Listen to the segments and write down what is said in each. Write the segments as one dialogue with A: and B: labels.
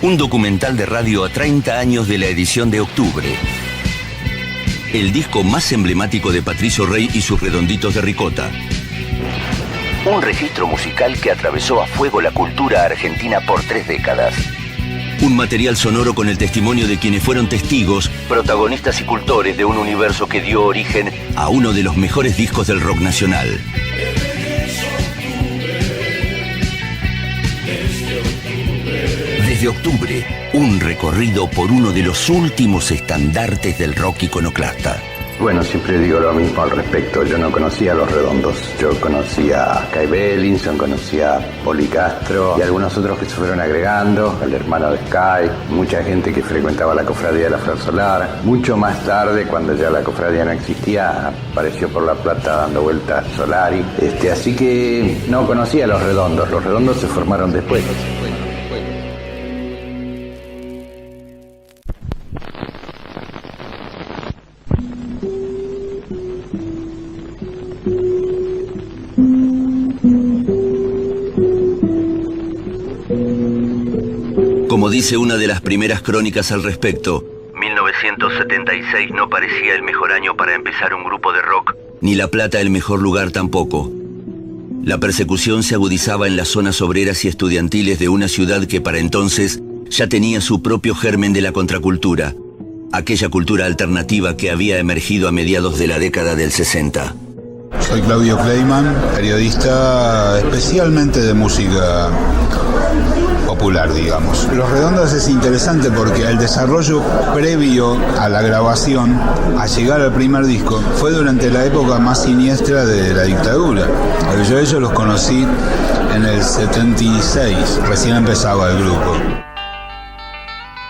A: Un documental de radio a 30 años de la edición de octubre. El disco más emblemático de Patricio Rey y sus Redonditos de Ricota. Un registro musical que atravesó a fuego la cultura argentina por 3 décadas. Un material sonoro con el testimonio de quienes fueron testigos, protagonistas y cultores de un universo que dio origen a uno de los mejores discos del rock nacional. Desde octubre, un recorrido por uno de los últimos estandartes del rock iconoclasta.
B: Bueno, siempre digo lo mismo al respecto. Yo no conocía a Los Redondos. Yo conocía a Sky Bellinson, conocía a Poli Castro y algunos otros que se fueron agregando, al hermano de Sky, mucha gente que frecuentaba la cofradía de la Flor Solar. Mucho más tarde, cuando ya la cofradía no existía, apareció por La Plata dando vueltas Solari. Así que no conocía a Los Redondos. Los Redondos se formaron después.
A: Como dice una de las primeras crónicas al respecto, 1976 no parecía el mejor año para empezar un grupo de rock, ni La Plata el mejor lugar tampoco. La persecución se agudizaba en las zonas obreras y estudiantiles de una ciudad que para entonces ya tenía su propio germen de la contracultura, aquella cultura alternativa que había emergido a mediados de la década del 60.
C: Soy Claudio Kleiman, periodista especialmente de música popular, digamos. Los Redondos es interesante porque el desarrollo previo a la grabación, a llegar al primer disco, fue durante la época más siniestra de la dictadura. Yo a ellos los conocí en el 76, recién empezaba el grupo.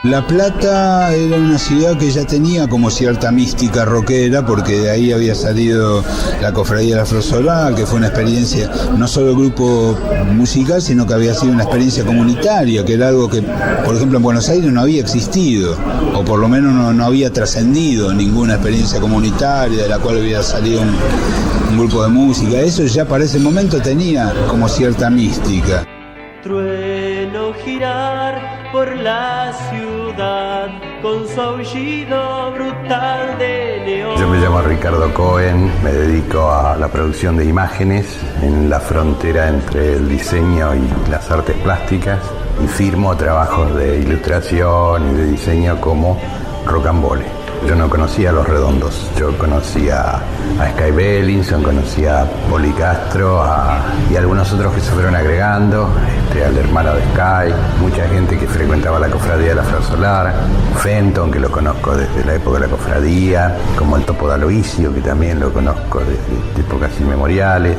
C: La Plata era una ciudad que ya tenía como cierta mística rockera, porque de ahí había salido la Cofradía de la Flor Solar, que fue una experiencia, no solo grupo musical, sino que había sido una experiencia comunitaria, que era algo que, por ejemplo, en Buenos Aires no había existido, o por lo menos no había trascendido ninguna experiencia comunitaria de la cual hubiera salido un grupo de música. Eso ya para ese momento tenía como cierta mística.
D: Trueno girar por la ciudad con su aullido brutal de león.
B: Yo me llamo Ricardo Cohen, me dedico a la producción de imágenes en la frontera entre el diseño y las artes plásticas y firmo trabajos de ilustración y de diseño como Rocambole. Yo no conocía a Los Redondos, yo conocía a Sky Bellinson, conocía a Poli Castro y algunos otros que se fueron agregando, al hermano de Sky, mucha gente que frecuentaba la cofradía de la Flor Solar, Fenton, que lo conozco desde la época de la cofradía, como el Topo de Aloisio, que también lo conozco desde épocas inmemoriales,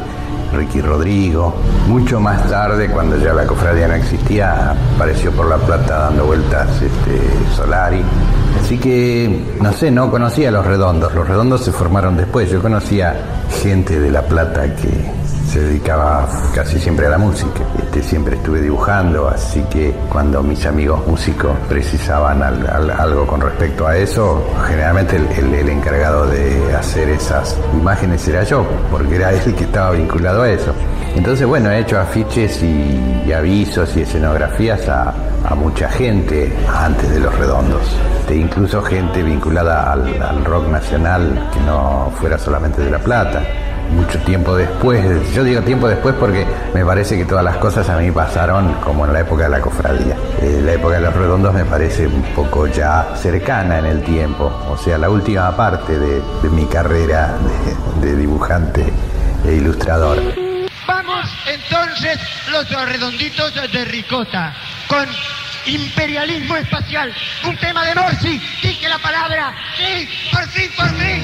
B: Ricky Rodrigo. Mucho más tarde, cuando ya la cofradía no existía, apareció por La Plata dando vueltas Solari. Así que, no sé, no conocía a Los Redondos. Los Redondos se formaron después. Yo conocía gente de La Plata que se dedicaba casi siempre a la música. Siempre estuve dibujando, así que cuando mis amigos músicos precisaban algo con respecto a eso, generalmente el encargado de hacer esas imágenes era yo, porque era él que estaba vinculado a eso. Entonces, bueno, he hecho afiches y avisos y escenografías a mucha gente antes de Los Redondos. Incluso gente vinculada al rock nacional que no fuera solamente de La Plata. Mucho tiempo después, yo digo tiempo después porque me parece que todas las cosas a mí pasaron como en la época de la cofradía. La época de Los Redondos me parece un poco ya cercana en el tiempo, o sea, la última parte de mi carrera de dibujante e ilustrador.
E: Vamos entonces los Redonditos de Ricota con Imperialismo Espacial, un tema de Morsi. Dije la palabra, sí, por fin, por fin.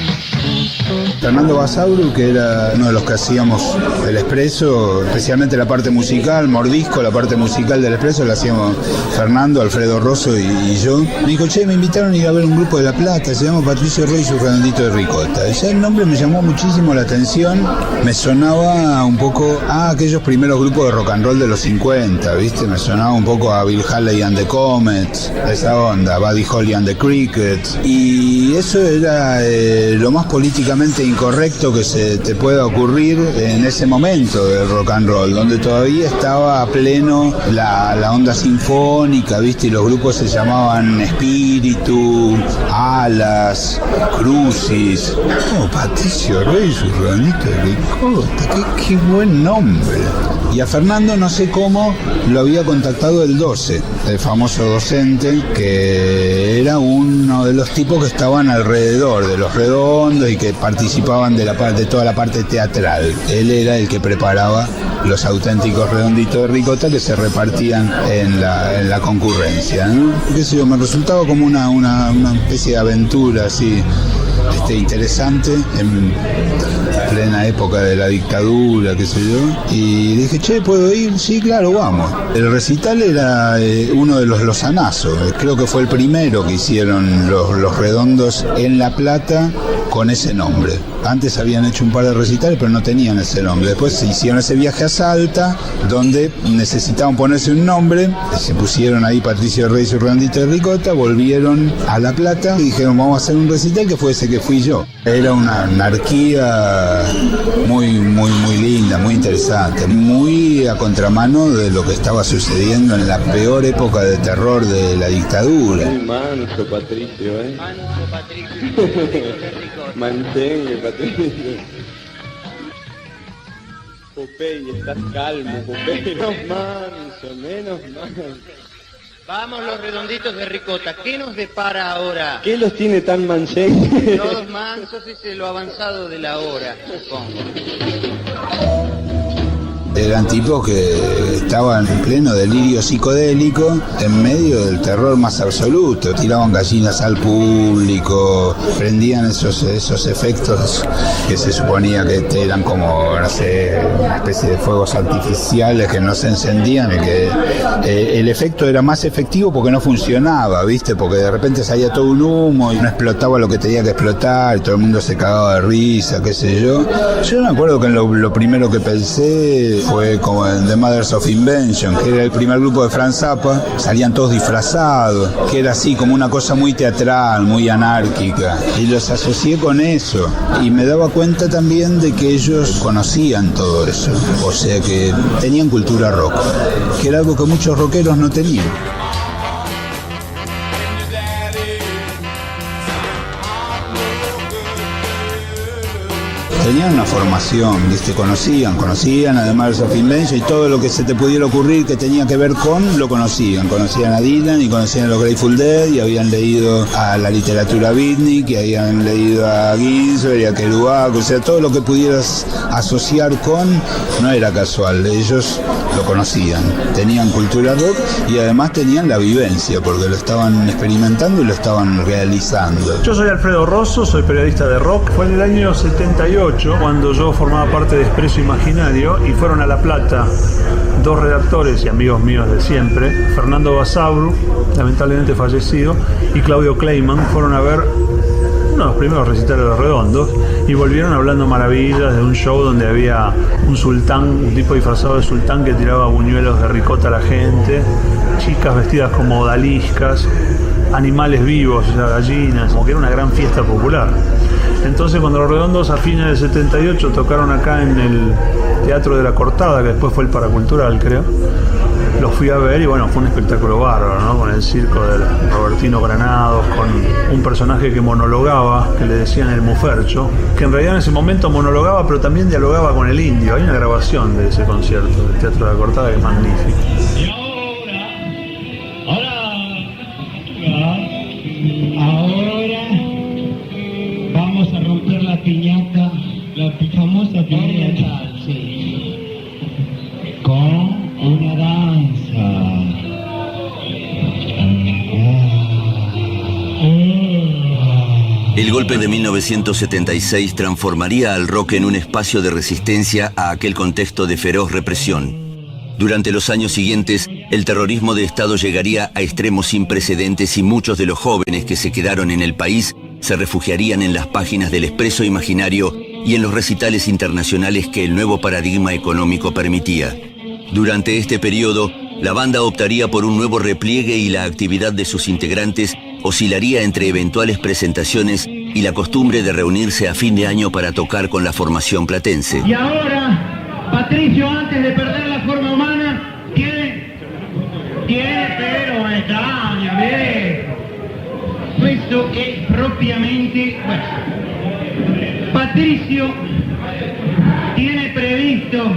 C: Fernando Basauro, que era uno de los que hacíamos el Expreso, especialmente la parte musical, Mordisco, la parte musical del Expreso la hacíamos Fernando, Alfredo Rosso y yo. Me dijo, che, me invitaron a ir a ver un grupo de La Plata, se llama Patricio Rey y sus Redonditos de Ricota. Ya el nombre me llamó muchísimo la atención, me sonaba un poco a aquellos primeros grupos de rock and roll de los 50, ¿viste? Me sonaba un poco a Bill Haley and the Comets, esa onda, Buddy Holly and the Crickets, y eso era lo más políticamente políticamente incorrecto que se te pueda ocurrir en ese momento del rock and roll, donde todavía estaba a pleno la onda sinfónica, ¿viste? Y los grupos se llamaban Espíritu, Alas, Crucis. Oh, Patricio Rey y sus redonditos de ricota, qué buen nombre. Y a Fernando no sé cómo lo había contactado el 12, el famoso docente, que era uno de los tipos que estaban alrededor de los redondos y que participaban de toda la parte teatral. Él era el que preparaba los auténticos redonditos de ricota que se repartían en la concurrencia, ¿no? Qué sé yo, me resultaba como una especie de aventura así, interesante, en plena época de la dictadura, qué sé yo, y dije, che, ¿puedo ir? Sí, claro, vamos. El recital era uno de los lozanazos, creo que fue el primero que hicieron los redondos en La Plata con ese nombre. Antes habían hecho un par de recitales, pero no tenían ese nombre. Después se hicieron ese viaje a Salta, donde necesitaban ponerse un nombre, se pusieron ahí Patricio Rey y su redondito de ricota, volvieron a La Plata y dijeron, vamos a hacer un recital, que fue ese que fui yo. Era una anarquía muy linda, muy interesante, muy a contramano de lo que estaba sucediendo en la peor época de terror de la dictadura.
F: Muy manso, Patricio, ¿eh?
E: Manso, Patricio.
F: Mantenga, Patricio. Popeye, estás calmo, Popeye. Menos manso.
E: Vamos los redonditos de ricota, ¿qué nos depara ahora?
F: ¿Qué los tiene tan manchegos?
E: Todos mansos, es lo avanzado de la hora, supongo.
C: Eran tipos que estaban en pleno delirio psicodélico, en medio del terror más absoluto. Tiraban gallinas al público, prendían esos efectos que se suponía que eran como, no sé, una especie de fuegos artificiales que no se encendían y que el efecto era más efectivo porque no funcionaba, ¿viste? Porque de repente salía todo un humo y no explotaba lo que tenía que explotar, y todo el mundo se cagaba de risa, qué sé yo. Yo me acuerdo que lo primero que pensé fue como en The Mothers of Invention, que era el primer grupo de Frank Zappa, salían todos disfrazados, que era así como una cosa muy teatral, muy anárquica, y los asocié con eso, y me daba cuenta también de que ellos conocían todo eso, o sea que tenían cultura rock, que era algo que muchos rockeros no tenían. Tenían una formación, ¿viste? Conocían además of Invention y todo lo que se te pudiera ocurrir que tenía que ver con, lo conocían a Dylan y conocían a los Grateful Dead y habían leído a la literatura beatnik y habían leído a Ginsberg y a Kerouac, o sea, todo lo que pudieras asociar con no era casual, ellos lo conocían, tenían cultura rock y además tenían la vivencia porque lo estaban experimentando y lo estaban realizando.
G: Yo soy Alfredo Rosso, soy periodista de rock. Fue en el año 78 cuando yo formaba parte de Expreso Imaginario y fueron a La Plata dos redactores y amigos míos de siempre, Fernando Basauro, lamentablemente fallecido, y Claudio Kleiman, fueron a ver uno de los primeros recitales de los Redondos y volvieron hablando maravillas de un show donde había un sultán, un tipo disfrazado de sultán que tiraba buñuelos de ricota a la gente, chicas vestidas como odaliscas, animales vivos, o sea, gallinas, como que era una gran fiesta popular. Entonces cuando los Redondos a fines del 78 tocaron acá en el Teatro de la Cortada, que después fue el Paracultural, creo, los fui a ver y bueno, fue un espectáculo bárbaro, ¿no? Con el circo de Robertino Granados, con un personaje que monologaba, que le decían el Mufercho, que en realidad en ese momento monologaba pero también dialogaba con el indio. Hay una grabación de ese concierto del Teatro de la Cortada que es magnífico.
H: Ahora vamos a romper la piñata, la famosa piñata, sí, con una danza.
A: El golpe de 1976 transformaría al rock en un espacio de resistencia a aquel contexto de feroz represión. Durante los años siguientes, el terrorismo de Estado llegaría a extremos sin precedentes y muchos de los jóvenes que se quedaron en el país se refugiarían en las páginas del Expreso Imaginario y en los recitales internacionales que el nuevo paradigma económico permitía. Durante este periodo, la banda optaría por un nuevo repliegue y la actividad de sus integrantes oscilaría entre eventuales presentaciones y la costumbre de reunirse a fin de año para tocar con la formación platense.
H: Y ahora, Patricio, antes de perder la forma humana, tiene, pero extraña, ¿ves? Questo è propiamente, bueno, Patricio tiene previsto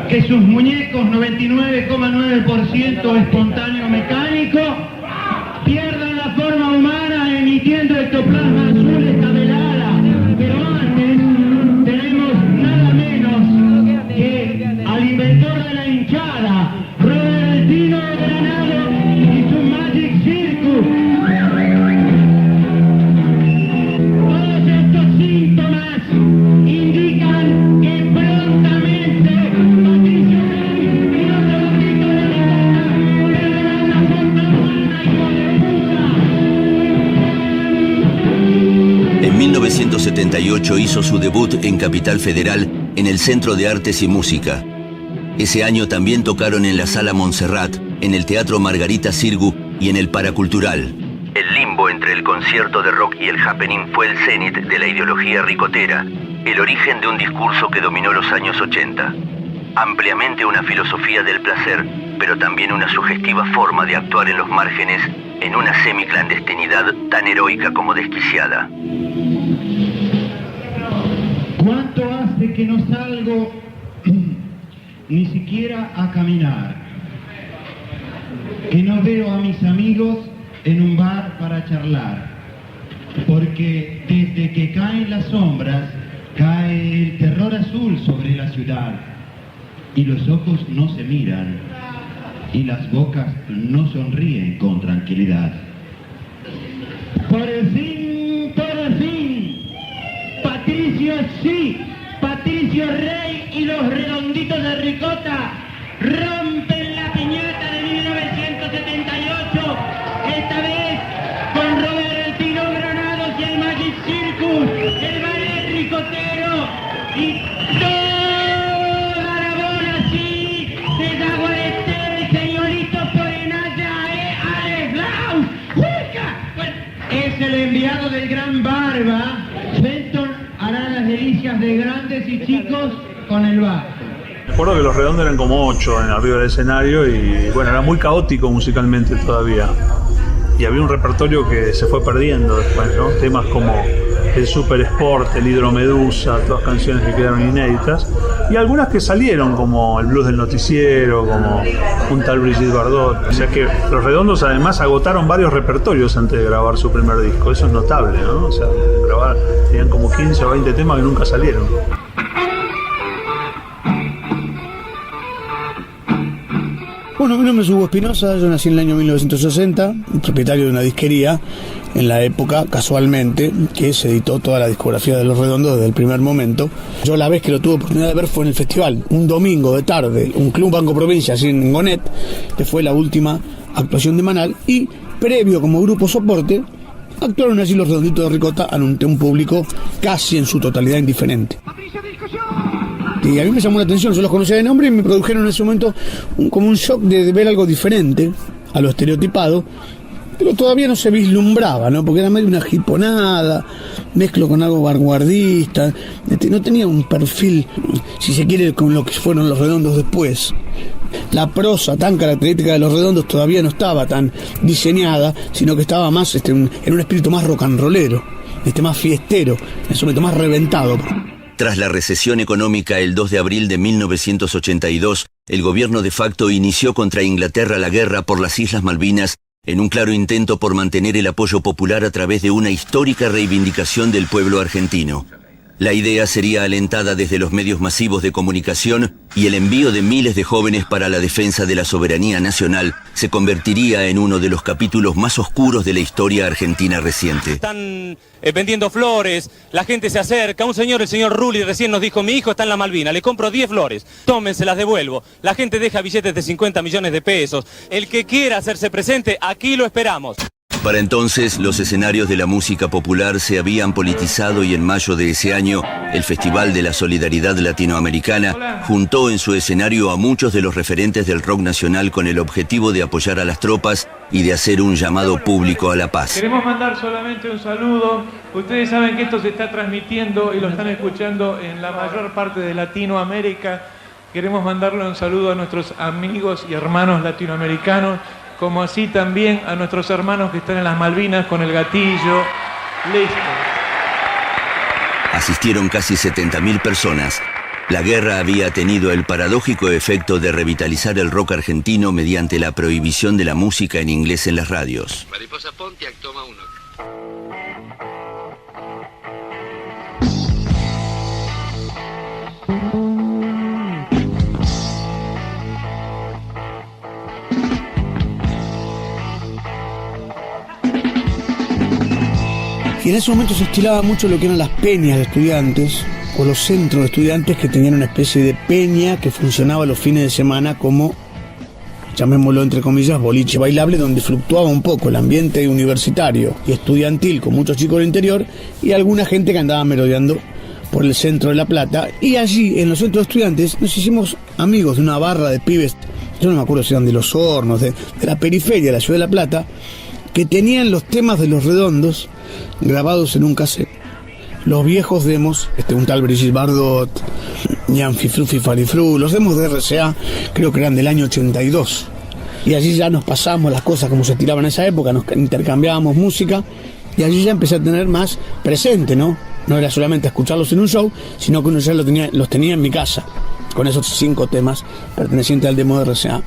H: que sus muñecos 99,9% espontáneo mecánico pierdan la forma humana emitiendo ectoplasma azul estabelada. Pero antes tenemos nada menos que al inventor de la hinchada, Robertino Granado y su Magic Circus. Todos estos síntomas indican que prontamente Patricio Rey y los redonditos de la perderán la forma humana, hijo de puta.
A: En 1978 hizo su debut en Capital Federal en el Centro de Artes y Música. Ese año también tocaron en la Sala Montserrat, en el Teatro Margarita Sirgu y en el Paracultural. El limbo entre el concierto de rock y el happening fue el cenit de la ideología ricotera, el origen de un discurso que dominó los años 80. Ampliamente una filosofía del placer, pero también una sugestiva forma de actuar en los márgenes en una semiclandestinidad tan heroica como desquiciada.
H: ¿Cuánto hace que no salgo ni siquiera a caminar? Que no veo a mis amigos en un bar para charlar. Porque desde que caen las sombras, cae el terror azul sobre la ciudad. Y los ojos no se miran. Y las bocas no sonríen con tranquilidad. Por fin, Patricio sí, Patricio Rey y los redonditos de ricota rompen la piñata de 1978, esta vez con Robertino Granados y el Magic Circus, el ballet ricotero y toda la bola así, de Daguareté, señorito Porenaya, Alex Blau, bueno, es el enviado del Gran Barba. Fenton hará las delicias de grandes y chicos con el bajo.
G: Recuerdo que los redondos eran como 8 en arriba del escenario y bueno, era muy caótico musicalmente todavía. Y había un repertorio que se fue perdiendo después, ¿no? Temas como el Super Sport, el Hidromedusa, todas canciones que quedaron inéditas. Y algunas que salieron, como el Blues del Noticiero, como un tal Brigitte Bardot. O sea que los redondos además agotaron varios repertorios antes de grabar su primer disco. Eso es notable, ¿no? O sea, tenían como 15 o 20 temas que nunca salieron.
I: Bueno, mi nombre es Hugo Espinosa, yo nací en el año 1960, propietario de una disquería en la época, casualmente, que se editó toda la discografía de Los Redondos desde el primer momento. Yo la vez que lo tuve oportunidad de ver fue en el festival, un domingo de tarde, un club Banco Provincia, así en Gonet, que fue la última actuación de Manal, y previo como grupo soporte, actuaron allí Los Redonditos de Ricota ante un público casi en su totalidad indiferente. Y a mí me llamó la atención, yo los conocía de nombre y me produjeron en ese momento como un shock de ver algo diferente a lo estereotipado, pero todavía no se vislumbraba, ¿no? Porque era medio una jiponada, mezclo con algo vanguardista, no tenía un perfil, si se quiere, con lo que fueron Los Redondos después. La prosa tan característica de Los Redondos todavía no estaba tan diseñada, sino que estaba más en un espíritu más rock and rollero, más fiestero, en su momento más reventado.
A: Tras la recesión económica el 2 de abril de 1982, el gobierno de facto inició contra Inglaterra la guerra por las Islas Malvinas en un claro intento por mantener el apoyo popular a través de una histórica reivindicación del pueblo argentino. La idea sería alentada desde los medios masivos de comunicación y el envío de miles de jóvenes para la defensa de la soberanía nacional se convertiría en uno de los capítulos más oscuros de la historia argentina reciente.
J: Están vendiendo flores, la gente se acerca, el señor Rulli recién nos dijo, mi hijo está en la Malvina, le compro 10 flores, tómense, las devuelvo. La gente deja billetes de 50 millones de pesos. El que quiera hacerse presente, aquí lo esperamos.
A: Para entonces, los escenarios de la música popular se habían politizado y en mayo de ese año, el Festival de la Solidaridad Latinoamericana juntó en su escenario a muchos de los referentes del rock nacional con el objetivo de apoyar a las tropas y de hacer un llamado público a la paz.
K: Queremos mandar solamente un saludo. Ustedes saben que esto se está transmitiendo y lo están escuchando en la mayor parte de Latinoamérica. Queremos mandarle un saludo a nuestros amigos y hermanos latinoamericanos, como así también a nuestros hermanos que están en las Malvinas con el gatillo. Listo.
A: Asistieron casi 70.000 personas. La guerra había tenido el paradójico efecto de revitalizar el rock argentino mediante la prohibición de la música en inglés en las radios.
L: Mariposa Pontiac, toma 1.
I: Y en ese momento se estilaba mucho lo que eran las peñas de estudiantes o los centros de estudiantes, que tenían una especie de peña que funcionaba los fines de semana como, llamémoslo entre comillas, boliche bailable, donde fluctuaba un poco el ambiente universitario y estudiantil con muchos chicos del interior y alguna gente que andaba merodeando por el centro de La Plata. Y allí, en los centros de estudiantes, nos hicimos amigos de una barra de pibes, yo no me acuerdo si eran de Los Hornos, de la periferia de la ciudad de La Plata, que tenían los temas de Los Redondos grabados en un cassette. Los viejos demos, un tal Brigitte Bardot, Yanfi Frufi Farifru, los demos de RCA, creo que eran del año 82. Y allí ya nos pasamos las cosas como se tiraban en esa época, nos intercambiábamos música, y allí ya empecé a tener más presente, ¿no? No era solamente escucharlos en un show, sino que uno ya los tenía en mi casa, con esos 5 temas pertenecientes al demo de RCA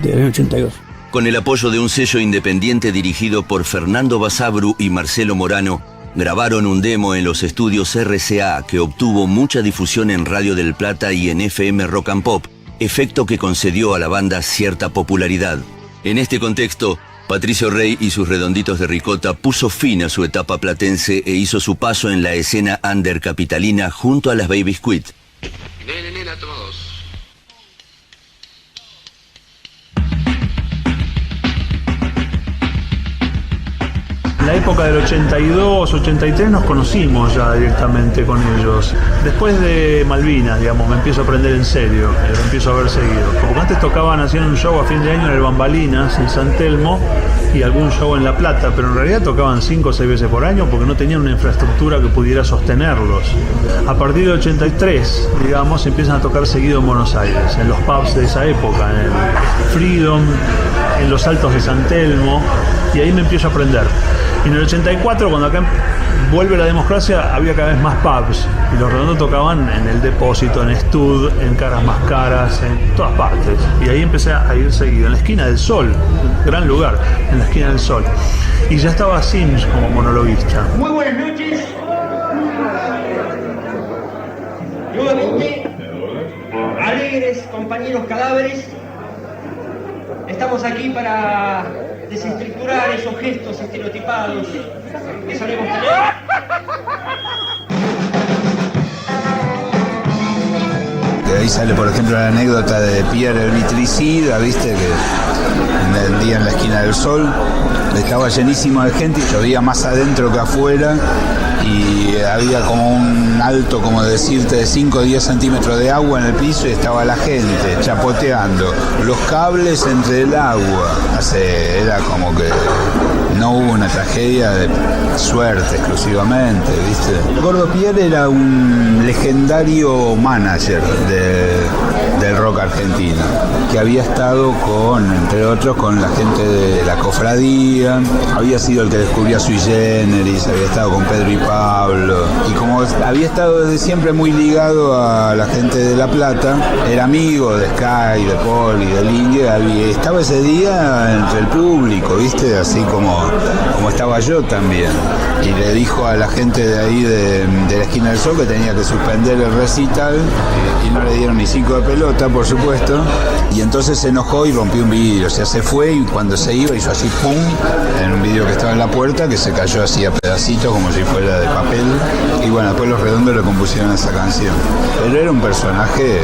I: del año 82.
A: Con el apoyo de un sello independiente dirigido por Fernando Basabru y Marcelo Morano, grabaron un demo en los estudios RCA que obtuvo mucha difusión en Radio del Plata y en FM Rock and Pop, efecto que concedió a la banda cierta popularidad. En este contexto, Patricio Rey y sus Redonditos de Ricota puso fin a su etapa platense e hizo su paso en la escena under capitalina junto a las Baby Squid.
L: Nena, toma 2.
G: En la época del 82, 83 nos conocimos ya directamente con ellos. Después de Malvinas, digamos, me empiezo a aprender en serio, lo empiezo a ver seguido. Porque antes hacían un show a fin de año en el Bambalinas, en San Telmo, y algún show en La Plata, pero en realidad tocaban 5 o 6 veces por año porque no tenían una infraestructura que pudiera sostenerlos. A partir de 83, digamos, empiezan a tocar seguido en Buenos Aires, en los pubs de esa época, en el Freedom, en los Altos de San Telmo, y ahí me empiezo a aprender. Y en el 84, cuando acá vuelve la democracia, había cada vez más pubs. Y Los Redondos tocaban en el Depósito, en Stud, en Caras Más Caras, en todas partes. Y ahí empecé a ir seguido, en la esquina del Sol, gran lugar, en la esquina del Sol. Y ya estaba Sims como monologuista.
H: Muy buenas noches. Nuevamente, alegres compañeros cadáveres, estamos aquí para desestructurar esos gestos estereotipados que solemos tener.
C: De ahí sale, por ejemplo, la anécdota de Pierre el Vitricida, viste, que el día en la esquina del Sol estaba llenísimo de gente y llovía más adentro que afuera, y había como un alto, como decirte, de 5 o 10 centímetros de agua en el piso y estaba la gente chapoteando los cables entre el agua. Era como que no hubo una tragedia de suerte exclusivamente, ¿viste? Gordo Pierre era un legendario manager del rock argentino, que había estado entre otros, con la gente de la cofradía, había sido el que descubrió a Sui Generis, había estado con Pedro y Pablo, y como había estado desde siempre muy ligado a la gente de La Plata, era amigo de Sky, de Paul y del Indio, estaba ese día entre el público, ¿viste? Así como estaba yo también. Y le dijo a la gente de ahí de la esquina del Sol que tenía que suspender el recital, y no le dieron ni 5 de pelota, por supuesto, y entonces se enojó y rompió un vidrio. O sea, se fue, y cuando se iba hizo así pum en un vidrio que estaba en la puerta, que se cayó así a pedacitos como si fuera de papel. Y bueno, después Los Redondos le compusieron esa canción. Pero era un personaje.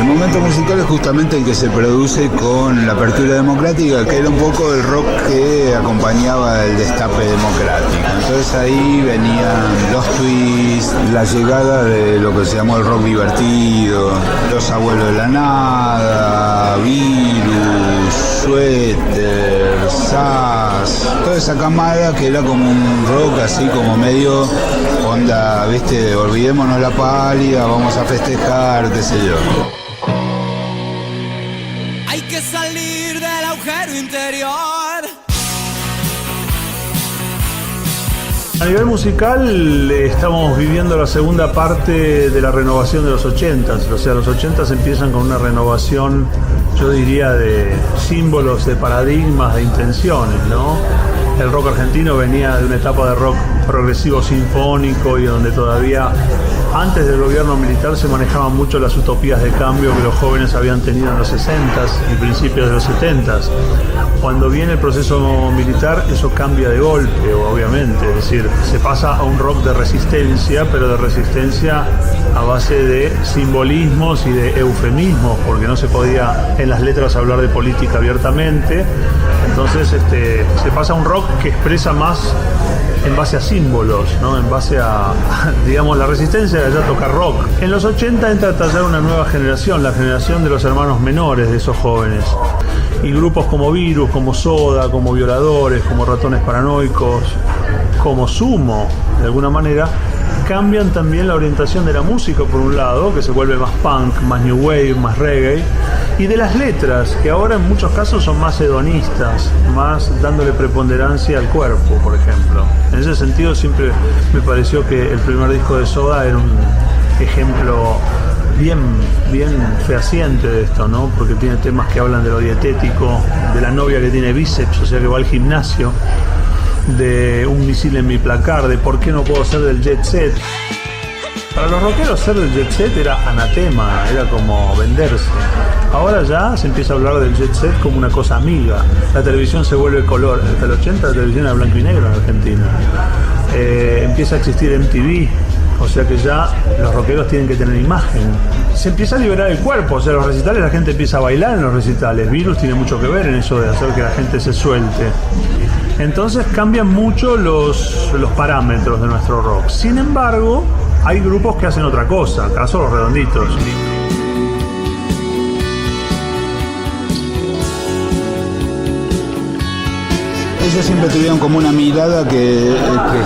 C: momento musical es justamente el que se produce con la apertura democrática, que era un poco el rock que acompañaba el destape democrático. Entonces ahí venían los twists, la llegada de lo que se llamó el rock divertido, Los Abuelos de la Nada, Virus, Suéter, Sass, toda esa camada que era como un rock así como medio onda, viste, olvidémonos la pálida, vamos a festejar, qué sé yo.
M: Hay que salir del agujero interior.
G: A nivel musical estamos viviendo la segunda parte de la renovación de los 80s, o sea, los 80s empiezan con una renovación, yo diría, de símbolos, de paradigmas, de intenciones, ¿no? El rock argentino venía de una etapa de rock progresivo sinfónico y donde todavía antes del gobierno militar se manejaban mucho las utopías de cambio que los jóvenes habían tenido en los 60s y principios de los 70s. Cuando viene el proceso militar eso cambia de golpe, obviamente, es decir, se pasa a un rock de resistencia, pero de resistencia a base de simbolismos y de eufemismos, porque no se podía en las letras hablar de política abiertamente. Entonces se pasa a un rock que expresa más en base a símbolos, ¿no? En base a, digamos, la resistencia de allá tocar rock. En los 80 entra a tallar una nueva generación, la generación de los hermanos menores de esos jóvenes. Y grupos como Virus, como Soda, como Violadores, como Ratones Paranoicos, como Sumo, de alguna manera, cambian también la orientación de la música, por un lado, que se vuelve más punk, más new wave, más reggae, y de las letras, que ahora en muchos casos son más hedonistas, más dándole preponderancia al cuerpo, por ejemplo. En ese sentido siempre me pareció que el primer disco de Soda era un ejemplo bien fehaciente de esto, ¿no? Porque tiene temas que hablan de lo dietético, de la novia que tiene bíceps, o sea que va al gimnasio, de un misil en mi placar, de por qué no puedo ser del jet set. Para los rockeros ser del jet set era anatema, era como venderse. Ahora ya se empieza a hablar del jet set como una cosa amiga. La televisión se vuelve color. Hasta el 80 la televisión era blanco y negro en Argentina. Empieza a existir MTV, o sea que ya los rockeros tienen que tener imagen. Se empieza a liberar el cuerpo, o sea, los recitales, la gente empieza a bailar en los recitales. Virus tiene mucho que ver en eso de hacer que la gente se suelte. Entonces cambian mucho los parámetros de nuestro rock. Sin embargo, hay grupos que hacen otra cosa, acaso Los Redonditos.
C: Ellos siempre tuvieron como una mirada que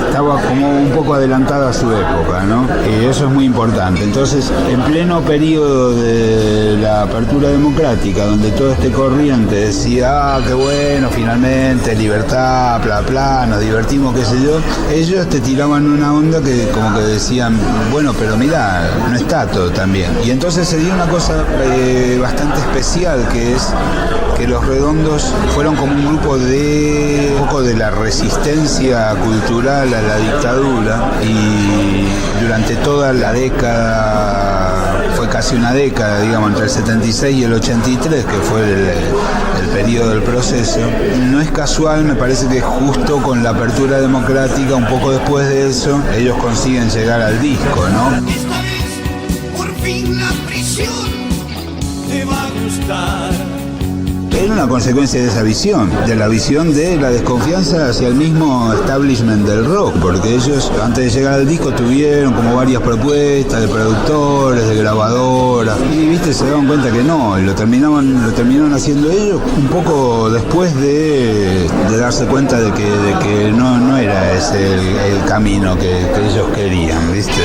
C: estaba como un poco adelantada a su época, ¿no? Y eso es muy importante. Entonces, en pleno periodo de la apertura democrática, donde todo este corriente decía, qué bueno, finalmente, libertad, bla, bla, nos divertimos, qué sé yo, ellos te tiraban una onda que como que decían, bueno, pero mirá, no está todo tan bien. Y entonces se dio una cosa bastante especial, que es que Los Redondos fueron como un grupo de un poco de la resistencia cultural a la dictadura, y durante toda la década, fue casi una década, digamos, entre el 76 y el 83, que fue el periodo del proceso. No es casual, me parece que justo con la apertura democrática, un poco después de eso, ellos consiguen llegar al disco, ¿no?
M: Esta vez, por fin la prisión te va a gustar.
C: Era una consecuencia de esa visión, de la visión de la desconfianza hacia el mismo establishment del rock, porque ellos antes de llegar al disco tuvieron como varias propuestas de productores, de grabadoras, y viste, se daban cuenta que no, y lo terminaron haciendo ellos un poco después de darse cuenta de que no era ese el camino que ellos querían, viste.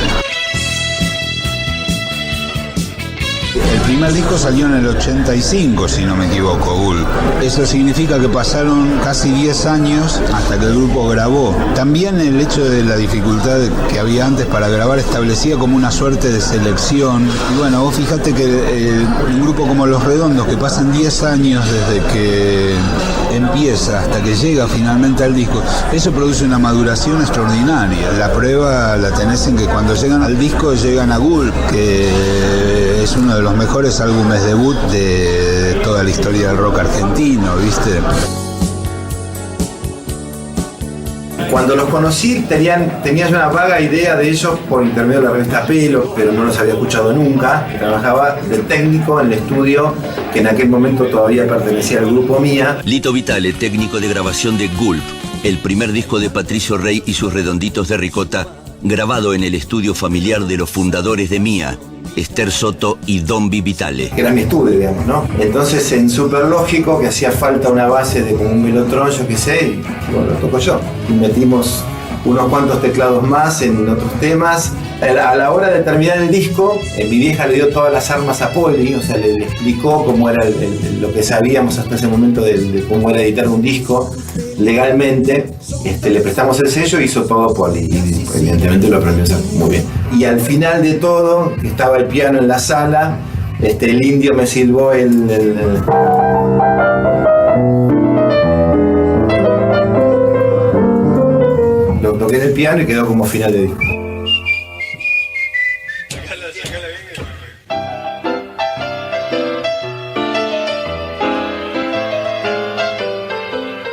C: El primer disco salió en el 85, si no me equivoco, Gulp. Eso significa que pasaron casi 10 años hasta que el grupo grabó. También el hecho de la dificultad que había antes para grabar establecía como una suerte de selección. Y bueno, vos fíjate que un grupo como Los Redondos, que pasan 10 años desde que empieza hasta que llega finalmente al disco, eso produce una maduración extraordinaria. La prueba la tenés en que cuando llegan al disco llegan a Gulp, que es uno de los mejores álbumes debut de toda la historia del rock argentino, ¿viste?
N: Cuando los conocí tenía yo una vaga idea de ellos por intermedio de la revista Pelo, pero no los había escuchado nunca. Trabajaba de técnico en el estudio que en aquel momento todavía pertenecía al grupo Mía.
A: Lito Vitale, técnico de grabación de Gulp, el primer disco de Patricio Rey y sus Redonditos de Ricota, grabado en el estudio familiar de los fundadores de Mía, Esther Soto y Don Vitale.
N: Que era mi estudio, digamos, ¿no? Entonces en Superlógico, que hacía falta una base de como un Velotrón, yo qué sé, y bueno, lo toco yo. Y metimos unos cuantos teclados más en otros temas. A la hora de terminar el disco, mi vieja le dio todas las armas a Poli, o sea, le explicó cómo era lo que sabíamos hasta ese momento de cómo era editar un disco legalmente. Le prestamos el sello y hizo todo Poli, y evidentemente lo aprendió a hacer muy bien. Y al final de todo, estaba el piano en la sala, el indio me silbó lo toqué en el piano y quedó como final de disco.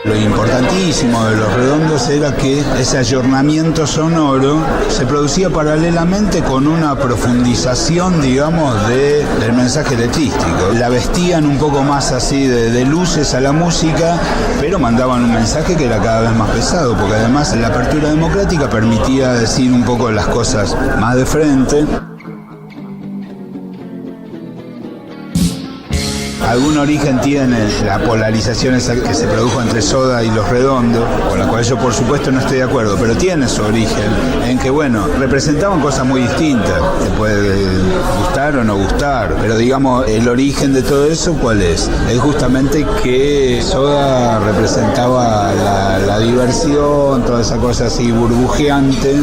C: Lo importantísimo de Los Redondos era que ese ayornamiento sonoro se producía paralelamente con una profundización, digamos, del mensaje letrístico. La vestían un poco más así de luces a la música, pero mandaban un mensaje que era cada vez más pesado, porque además la apertura democrática permitía decir un poco las cosas más de frente. Algún origen tiene la polarización esa que se produjo entre Soda y Los Redondos, con la cual yo por supuesto no estoy de acuerdo, pero tiene su origen en que, bueno, representaban cosas muy distintas. Te puede gustar o no gustar, pero digamos, el origen de todo eso, ¿cuál es? Es justamente que Soda representaba la diversión, toda esa cosa así burbujeante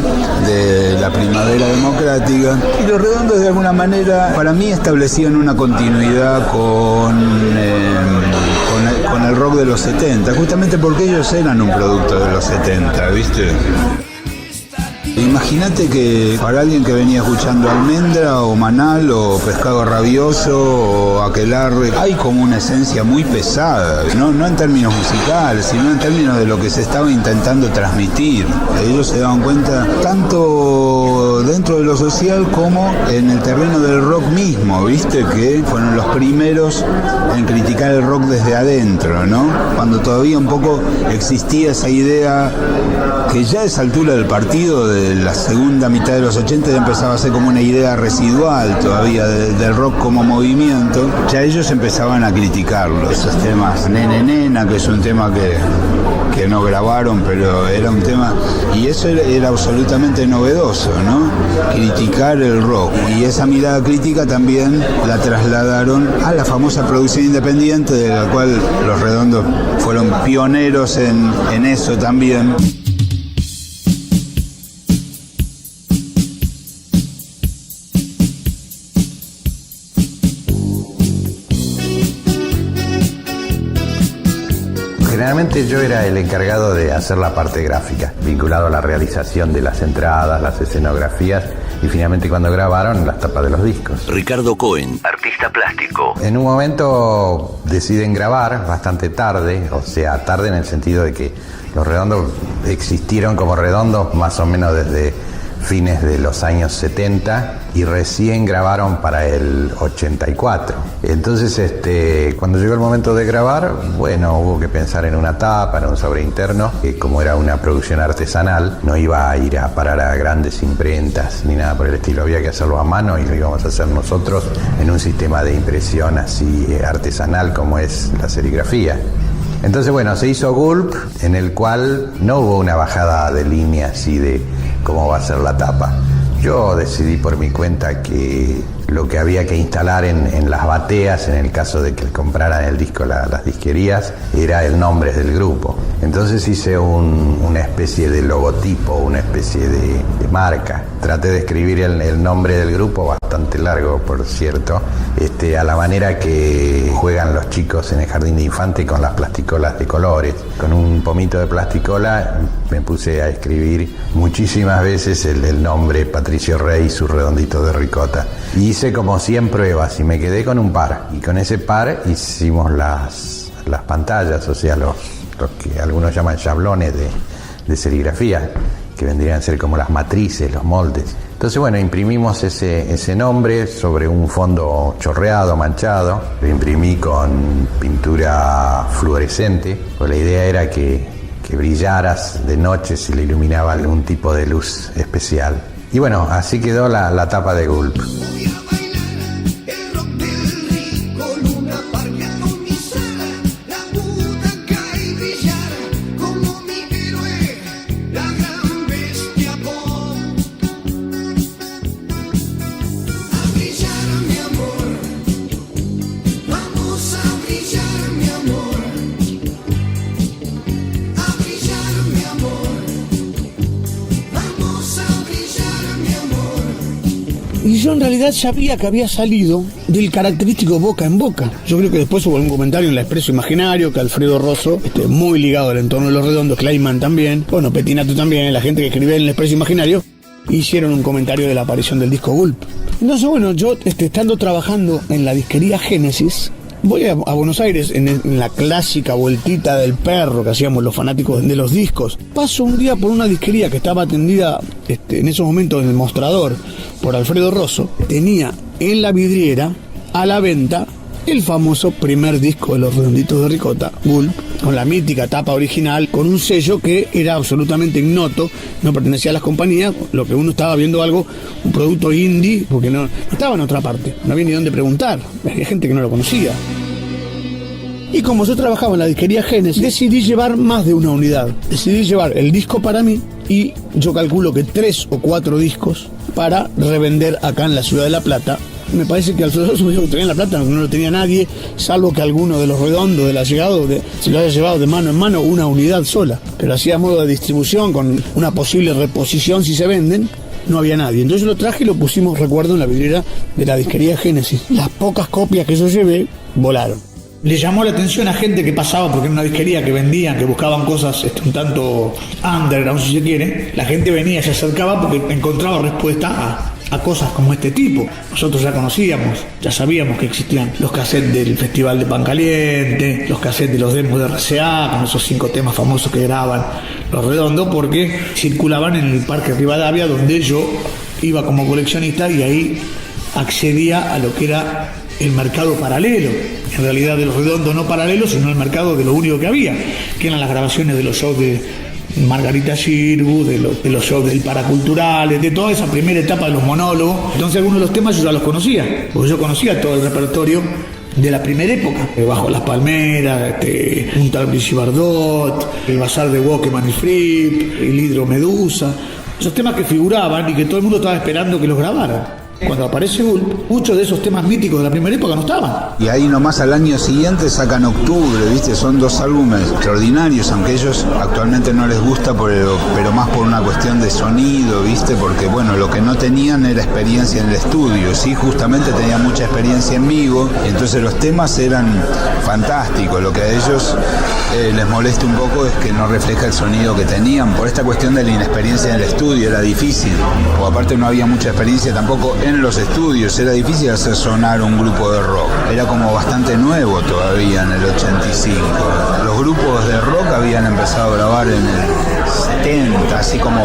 C: de la primavera democrática, y Los Redondos de alguna manera, para mí, establecían una continuidad con el rock de los 70, justamente porque ellos eran un producto de los 70, ¿viste? Imagínate que para alguien que venía escuchando Almendra o Manal o Pescado Rabioso o Aquelarre, hay como una esencia muy pesada, no en términos musicales, sino en términos de lo que se estaba intentando transmitir. Ellos se daban cuenta tanto dentro de lo social como en el terreno del rock mismo, ¿viste? Que fueron los primeros en criticar el rock desde adentro, ¿no? Cuando todavía un poco existía esa idea que ya a esa altura del partido, de la segunda mitad de los 80, ya empezaba a ser como una idea residual todavía del rock como movimiento. Ya ellos empezaban a criticarlo, esos temas. Nene Nena, que es un tema que no grabaron, pero era un tema, y eso era absolutamente novedoso, ¿no? Criticar el rock. Y esa mirada crítica también la trasladaron a la famosa producción independiente, de la cual Los Redondos fueron pioneros en eso también.
B: Generalmente yo era el encargado de hacer la parte gráfica, vinculado a la realización de las entradas, las escenografías y finalmente cuando grabaron las tapas de los discos.
A: Ricardo Cohen, artista plástico.
B: En un momento deciden grabar bastante tarde, o sea, tarde en el sentido de que Los Redondos existieron como Redondos más o menos desde fines de los años 70 y recién grabaron para el 84. Entonces, cuando llegó el momento de grabar, bueno, hubo que pensar en una tapa, en un sobreinterno, que como era una producción artesanal, no iba a ir a parar a grandes imprentas ni nada por el estilo, había que hacerlo a mano y lo íbamos a hacer nosotros en un sistema de impresión así artesanal como es la serigrafía. Entonces, bueno, se hizo Gulp, en el cual no hubo una bajada de línea así de cómo va a ser la tapa. Yo decidí por mi cuenta que lo que había que instalar en las bateas, en el caso de que compraran el disco las disquerías, era el nombre del grupo. Entonces hice una especie de logotipo, una especie de marca. Traté de escribir el nombre del grupo, bastante largo por cierto, a la manera que juegan los chicos en el jardín de infantes con las plasticolas de colores. Con un pomito de plasticola me puse a escribir muchísimas veces el nombre Patricio Rey y sus Redonditos de Ricota. Y hice como 100 pruebas y me quedé con un par. Y con ese par hicimos las pantallas, o sea, los que algunos llaman chablones de de serigrafía, que vendrían a ser como las matrices, los moldes. Entonces, bueno, imprimimos ese nombre sobre un fondo chorreado, manchado. Lo imprimí con pintura fluorescente, pues la idea era que brillaras de noche si le iluminaba algún tipo de luz especial. Y bueno, así quedó la tapa de Gulp.
I: Y yo en realidad sabía que había salido del característico boca en boca. Yo creo que después hubo un comentario en La Expreso Imaginario, que Alfredo Rosso, muy ligado al entorno de Los Redondos, Kleiman también, bueno, Pettinato también, la gente que escribía en El Expreso Imaginario, hicieron un comentario de la aparición del disco Gulp. Entonces, bueno, yo estando trabajando en la disquería Génesis, voy a Buenos Aires en la clásica vueltita del perro que hacíamos los fanáticos de los discos. Paso un día por una disquería que estaba atendida en esos momentos en el mostrador por Alfredo Rosso. Tenía en la vidriera a la venta el famoso primer disco de Los Redonditos de Ricota, Gulp, con la mítica tapa original, con un sello que era absolutamente ignoto, no pertenecía a las compañías, lo que uno estaba viendo algo, un producto indie, porque no estaba en otra parte, no había ni dónde preguntar, había gente que no lo conocía. Y como yo trabajaba en la disquería Génesis, decidí llevar más de una unidad. Decidí llevar el disco para mí y yo calculo que 3 o 4 discos para revender acá en la ciudad de La Plata. Me parece que Alfredo me dijo que tenía en La Plata, no lo tenía nadie, salvo que alguno de Los Redondos de la llegada se lo haya llevado de mano en mano una unidad sola. Pero así a modo de distribución, con una posible reposición si se venden, no había nadie. Entonces lo traje y lo pusimos, recuerdo, en la vidriera de la disquería Génesis. Las pocas copias que yo llevé volaron. Le llamó la atención a gente que pasaba, porque en una disquería que vendían, que buscaban cosas un tanto underground, si se quiere. La gente venía, se acercaba porque encontraba respuesta a cosas como este tipo. Nosotros ya conocíamos, ya sabíamos que existían los cassettes del Festival de Pan Caliente, los cassettes de los demos de RCA, con esos 5 temas famosos que graban Los Redondos, porque circulaban en el Parque Rivadavia, donde yo iba como coleccionista y ahí accedía a lo que era el mercado paralelo, en realidad de Los Redondos no paralelo, sino el mercado de lo único que había, que eran las grabaciones de los shows de Margarita Xirgu, de los shows del Paraculturales, de toda esa primera etapa de los monólogos. Entonces algunos de los temas yo ya los conocía, porque yo conocía todo el repertorio de la primera época, Bajo las Palmeras, un tal Brigitte Bardot, el Bazar de Walkman y Fripp, el Hidro Medusa, esos temas que figuraban y que todo el mundo estaba esperando que los grabaran. Cuando aparece Gulp, muchos de esos temas míticos de la primera época no estaban.
C: Y ahí nomás al año siguiente sacan Octubre, ¿viste? Son 2 álbumes extraordinarios, aunque ellos actualmente no les gusta, pero más por una cuestión de sonido, ¿viste? Porque, bueno, lo que no tenían era experiencia en el estudio, sí, justamente tenían mucha experiencia en vivo, y entonces los temas eran fantásticos. Lo que a ellos les molesta un poco es que no refleja el sonido que tenían, por esta cuestión de la inexperiencia en el estudio, era difícil, o aparte no había mucha experiencia tampoco en los estudios, era difícil hacer sonar un grupo de rock, era como bastante nuevo todavía en el 85. Los grupos de rock habían empezado a grabar en el 70, así como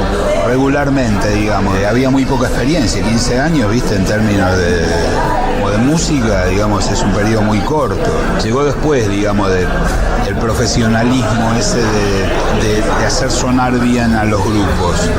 C: regularmente, digamos, había muy poca experiencia, 15 años, viste, en términos de música, digamos, es un periodo muy corto. Llegó después, digamos, del profesionalismo ese de hacer sonar bien a los grupos.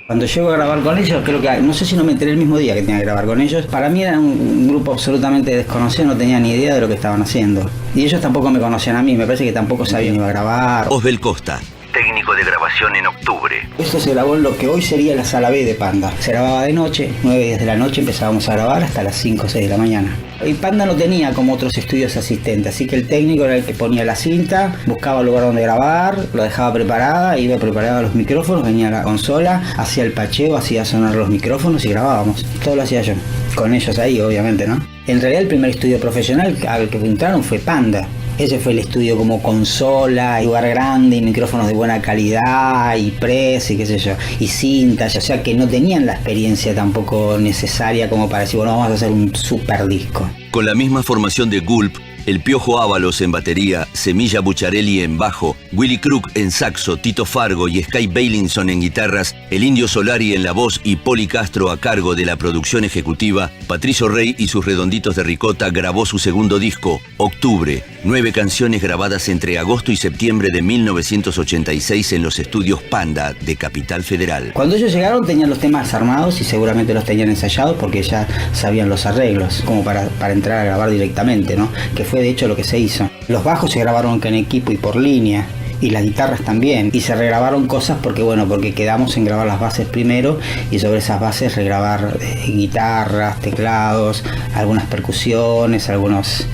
O: Cuando llego a grabar con ellos, creo que, no sé si no me enteré el mismo día que tenía que grabar con ellos, para mí era un grupo absolutamente desconocido, no tenía ni idea de lo que estaban haciendo. Y ellos tampoco me conocían a mí, me parece que tampoco sabían iba a grabar.
A: Osbel Costa, técnico de grabación en Octubre.
O: Esto se grabó en lo que hoy sería la sala B de Panda. Se grababa de noche, 9 de la noche empezábamos a grabar hasta las 5 o 6 de la mañana. Y Panda no tenía como otros estudios asistentes, así que el técnico era el que ponía la cinta, buscaba el lugar donde grabar, lo dejaba preparada, iba preparado los micrófonos, venía a la consola, hacía el pacheo, hacía sonar los micrófonos y grabábamos. Todo lo hacía yo, con ellos ahí obviamente, ¿no? En realidad el primer estudio profesional al que entraron fue Panda. Ese fue el estudio como consola, lugar grande y micrófonos de buena calidad y press y qué sé yo, y cintas, o sea que no tenían la experiencia tampoco necesaria como para decir, bueno, vamos a hacer un super disco.
A: Con la misma formación de Gulp, el Piojo Ábalos en batería, Semilla Bucharelli en bajo, Willy Crook en saxo, Tito Fargo y Sky Bailinson en guitarras, el Indio Solari en la voz y Poli Castro a cargo de la producción ejecutiva, Patricio Rey y sus Redonditos de Ricota grabó su segundo disco, Octubre, 9 canciones grabadas entre agosto y septiembre de 1986 en los estudios Panda de Capital Federal.
O: Cuando ellos llegaron tenían los temas armados y seguramente los tenían ensayados porque ya sabían los arreglos, como para entrar a grabar directamente, ¿no? Que fue de hecho lo que se hizo. Los bajos se grabaron en equipo y por línea, y las guitarras también, y se regrabaron cosas porque quedamos en grabar las bases primero y sobre esas bases regrabar guitarras, teclados, algunas percusiones, algunos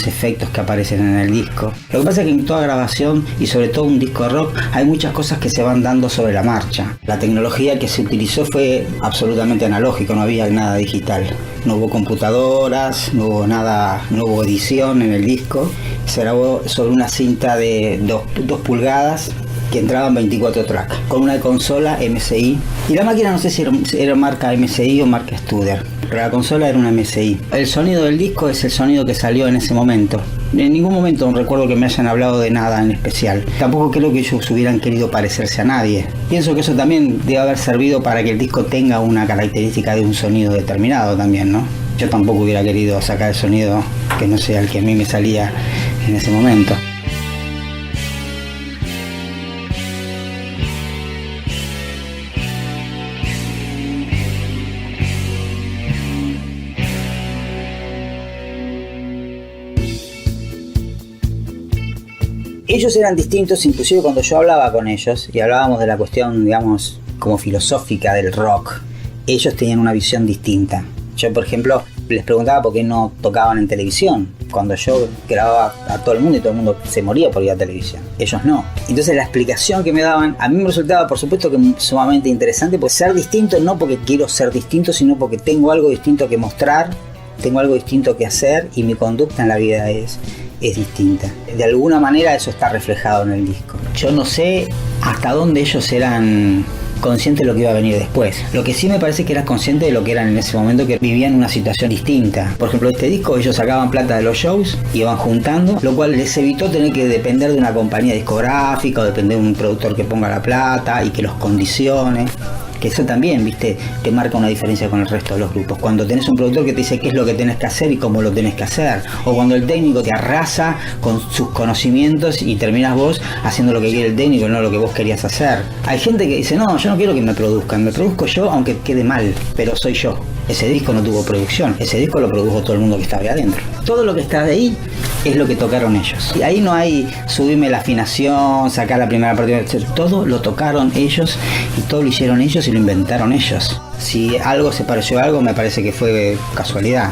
O: efectos que aparecen en el disco. Lo que pasa es que en toda grabación y sobre todo un disco de rock hay muchas cosas que se van dando sobre la marcha. La tecnología que se utilizó fue absolutamente analógica, no había nada digital. No hubo computadoras, no hubo nada, no hubo edición en el disco. Se grabó sobre una cinta de 2 pulgadas que entraban 24 tracks, con una consola MSI. Y la máquina no sé si era marca MSI o marca Studer, pero la consola era una MSI. El sonido del disco es el sonido que salió en ese momento. En ningún momento recuerdo que me hayan hablado de nada en especial. Tampoco creo que ellos hubieran querido parecerse a nadie. Pienso que eso también debe haber servido para que el disco tenga una característica de un sonido determinado también, ¿no? Yo tampoco hubiera querido sacar el sonido que no sea el que a mí me salía en ese momento. Ellos eran distintos, inclusive cuando yo hablaba con ellos y hablábamos de la cuestión, digamos, como filosófica del rock, ellos tenían una visión distinta. Yo, por ejemplo, les preguntaba por qué no tocaban en televisión. Cuando yo grababa a todo el mundo y todo el mundo se moría por ir a televisión. Ellos no. Entonces la explicación que me daban, a mí me resultaba, por supuesto, que sumamente interesante, pues ser distinto no porque quiero ser distinto, sino porque tengo algo distinto que mostrar, tengo algo distinto que hacer y mi conducta en la vida es distinta. De alguna manera eso está reflejado en el disco. Yo no sé hasta dónde ellos eran conscientes de lo que iba a venir después. Lo que sí me parece que eran conscientes de lo que eran en ese momento, que vivían una situación distinta. Por ejemplo, este disco ellos sacaban plata de los shows, iban juntando, lo cual les evitó tener que depender de una compañía discográfica o depender de un productor que ponga la plata y que los condicione. Que eso también, viste, te marca una diferencia con el resto de los grupos. Cuando tenés un productor que te dice qué es lo que tenés que hacer y cómo lo tenés que hacer. O cuando el técnico te arrasa con sus conocimientos y terminas vos haciendo lo que quiere el técnico y no lo que vos querías hacer. Hay gente que dice, no, yo no quiero que me produzcan, me produzco yo aunque quede mal, pero soy yo. Ese disco no tuvo producción, ese disco lo produjo todo el mundo que estaba ahí adentro. Todo lo que está de ahí es lo que tocaron ellos. Y ahí no hay subirme la afinación, sacar la primera parte, todo lo tocaron ellos y todo lo hicieron ellos y lo inventaron ellos. Si algo se pareció a algo, me parece que fue casualidad.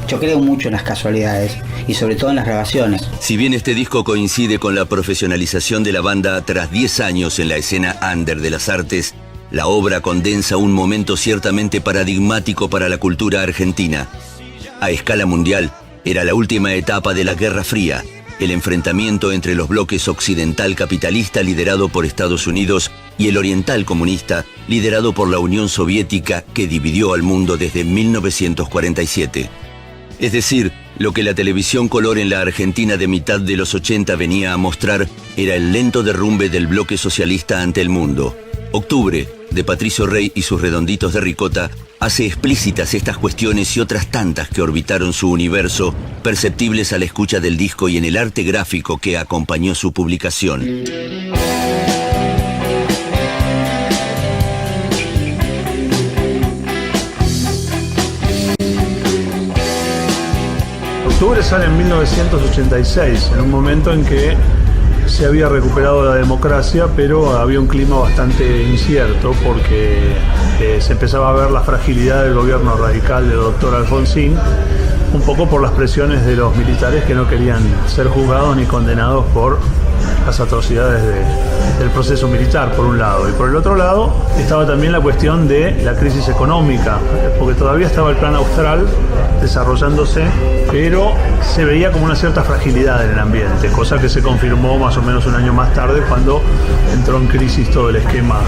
O: Yo creo mucho en las casualidades y sobre todo en las grabaciones.
A: Si bien este disco coincide con la profesionalización de la banda tras 10 años en la escena under de las artes, la obra condensa un momento ciertamente paradigmático para la cultura argentina. A escala mundial, era la última etapa de la Guerra Fría, el enfrentamiento entre los bloques occidental capitalista liderado por Estados Unidos y el oriental comunista liderado por la Unión Soviética, que dividió al mundo desde 1947. Es decir, lo que la televisión color en la Argentina de mitad de los 80 venía a mostrar era el lento derrumbe del bloque socialista ante el mundo. Octubre, de Patricio Rey y sus Redonditos de Ricota, hace explícitas estas cuestiones y otras tantas que orbitaron su universo, perceptibles a la escucha del disco y en el arte gráfico que acompañó su publicación.
G: Octubre sale en 1986, en un momento en que se había recuperado la democracia, pero había un clima bastante incierto porque se empezaba a ver la fragilidad del gobierno radical del doctor Alfonsín, un poco por las presiones de los militares que no querían ser juzgados ni condenados por las atrocidades del proceso militar, por un lado. Y por el otro lado estaba también la cuestión de la crisis económica, porque todavía estaba el Plan Austral desarrollándose, pero se veía como una cierta fragilidad en el ambiente, cosa que se confirmó más o menos un año más tarde cuando entró en crisis todo el esquema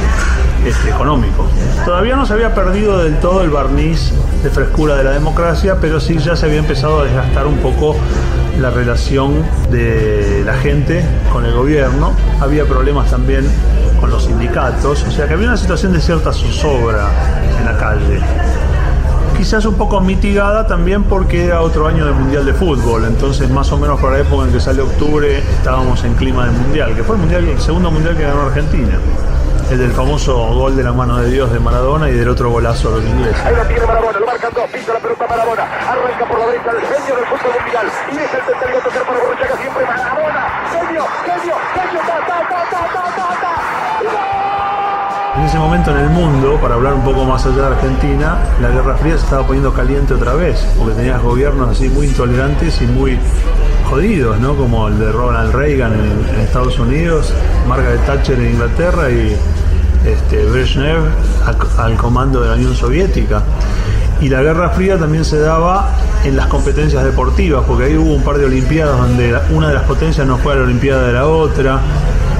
G: económico. Todavía no se había perdido del todo el barniz de frescura de la democracia, pero sí ya se había empezado a desgastar un poco la relación de la gente con el gobierno. Había problemas también con los sindicatos, o sea que había una situación de cierta zozobra en la calle. Quizás un poco mitigada también porque era otro año del Mundial de Fútbol, entonces más o menos para la época en que sale octubre estábamos en clima de Mundial, que fue el segundo Mundial que ganó Argentina. El del famoso gol de la mano de Dios de Maradona y del otro golazo de los ingleses.
P: Ahí lo tiene Maradona, lo marcan dos, pisa la pelota Maradona, arranca por la derecha el genio del fútbol mundial, y es el tercero tocar para Borruchaga, siempre Maradona, genio,
G: En ese momento en el mundo, para hablar un poco más allá de Argentina, la Guerra Fría se estaba poniendo caliente otra vez, porque tenías gobiernos así muy intolerantes y muy jodidos, ¿no? Como el de Ronald Reagan en Estados Unidos, Margaret Thatcher en Inglaterra y Brezhnev al comando de la Unión Soviética. Y la Guerra Fría también se daba en las competencias deportivas, porque ahí hubo un par de olimpiadas donde una de las potencias no fue a la olimpiada de la otra.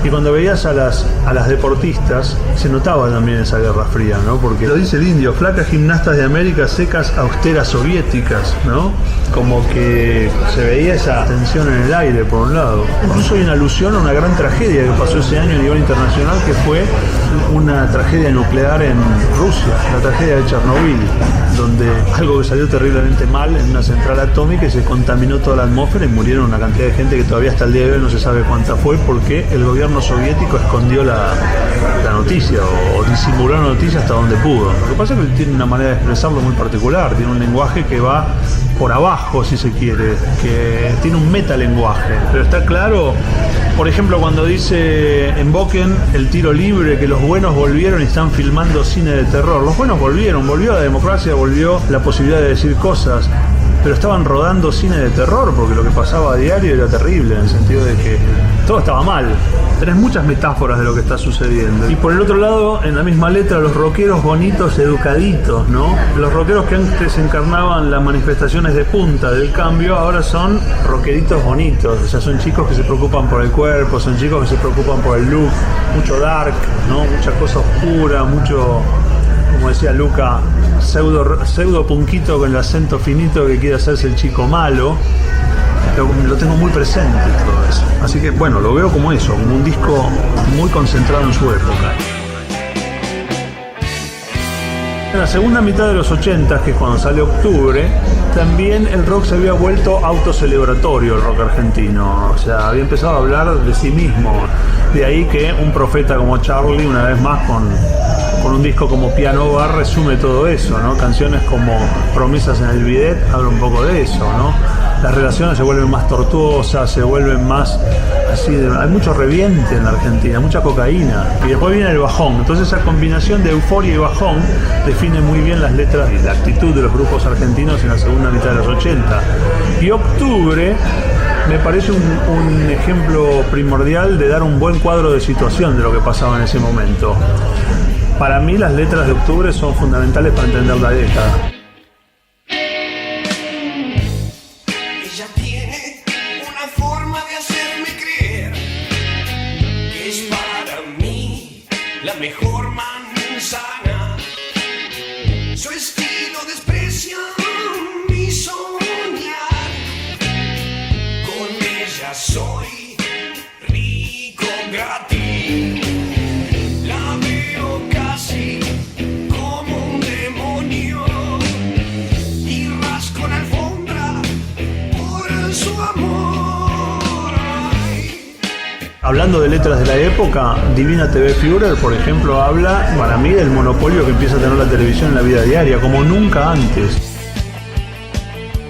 G: Y cuando veías a las deportistas, se notaba también esa Guerra Fría, ¿no? Porque lo dice el indio, flacas gimnastas de América, secas, austeras soviéticas, ¿no? Como que se veía esa tensión en el aire, por un lado. Incluso hay una alusión a una gran tragedia que pasó ese año a nivel internacional, que fue una tragedia nuclear en Rusia, la tragedia de Chernobyl, donde algo que salió terriblemente mal en una central atómica y se contaminó toda la atmósfera y murieron una cantidad de gente que todavía hasta el día de hoy no se sabe cuánta fue, porque el gobierno soviético escondió la noticia o disimuló la noticia hasta donde pudo. Lo que pasa es que tiene una manera de expresarlo muy particular, tiene un lenguaje que va por abajo, si se quiere, que tiene un metalenguaje, pero está claro. Por ejemplo, cuando dice en Boken el tiro libre, que los buenos volvieron y están filmando cine de terror. Los buenos volvieron, volvió la democracia, volvió la posibilidad de decir cosas, pero estaban rodando cine de terror porque lo que pasaba a diario era terrible, en el sentido de que todo estaba mal. Tenés muchas metáforas de lo que está sucediendo. Y por el otro lado, en la misma letra, los rockeros bonitos, educaditos, ¿no? Los rockeros que antes encarnaban las manifestaciones de punta del cambio, ahora son rockeritos bonitos. O sea, son chicos que se preocupan por el cuerpo, son chicos que se preocupan por el look, mucho dark, ¿no? Mucha cosa oscura, mucho, como decía Luca, pseudo punquito con el acento finito que quiere hacerse el chico malo. Lo tengo muy presente todo eso. Así que bueno, lo veo como eso, como un disco muy concentrado en su época. En la segunda mitad de los 80, que es cuando sale Octubre, también el rock se había vuelto autocelebratorio, el rock argentino. O sea, había empezado a hablar de sí mismo. De ahí que un profeta como Charlie, una vez más con un disco como Piano Bar, resume todo eso, ¿no? Canciones como Promesas en el Bidet habla un poco de eso, ¿no? Las relaciones se vuelven más tortuosas, se vuelven más así, hay mucho reviente en la Argentina, mucha cocaína, y después viene el bajón. Entonces esa combinación de euforia y bajón define muy bien las letras y la actitud de los grupos argentinos en la segunda mitad de los 80. Y Octubre me parece un ejemplo primordial de dar un buen cuadro de situación de lo que pasaba en ese momento. Para mí las letras de Octubre son fundamentales para entender la década.
M: Ella tiene una forma de hacerme creer que es para mí la mejor manzana. Su estilo desprecia mi soñar. Con ella soy rico gratis. La veo casi como un demonio y rasco la alfombra por su amor.
G: Hablando de letras de la época, Divina TV Führer, por ejemplo, habla para mí del monopolio que empieza a tener la televisión en la vida diaria, como nunca antes.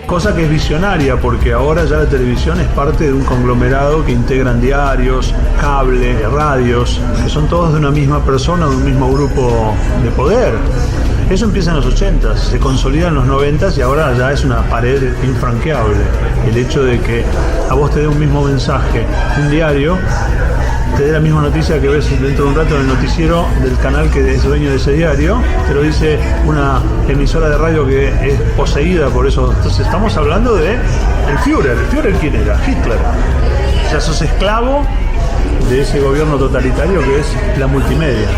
G: Cosa que es visionaria, porque ahora ya la televisión es parte de un conglomerado que integran diarios, cable, radios, que son todos de una misma persona, de un mismo grupo de poder. Eso empieza en los 80s, se consolida en los 90s y ahora ya es una pared infranqueable. El hecho de que a vos te dé un mismo mensaje, un diario, te dé la misma noticia que ves dentro de un rato en el noticiero del canal que es dueño de ese diario, te lo dice una emisora de radio que es poseída por eso. Entonces estamos hablando de el Führer. ¿El Führer quién era? Hitler. O sea, sos esclavo de ese gobierno totalitario que es la multimedia.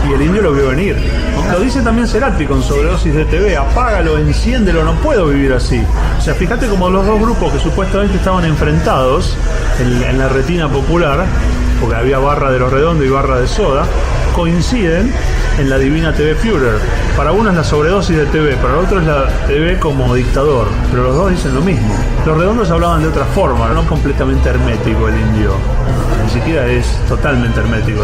G: Y el indio lo vio venir. Lo dice también Cerati con Sobredosis de TV: apágalo, enciéndelo, no puedo vivir así. O sea, fíjate como los dos grupos que supuestamente estaban enfrentados en la retina popular, porque había barra de Los Redondos y barra de Soda, coinciden en la divina TV Führer. Para uno es la sobredosis de TV, para el otro es la TV como dictador, pero los dos dicen lo mismo. Los Redondos hablaban de otra forma, no completamente hermético el indio, ni siquiera es totalmente hermético,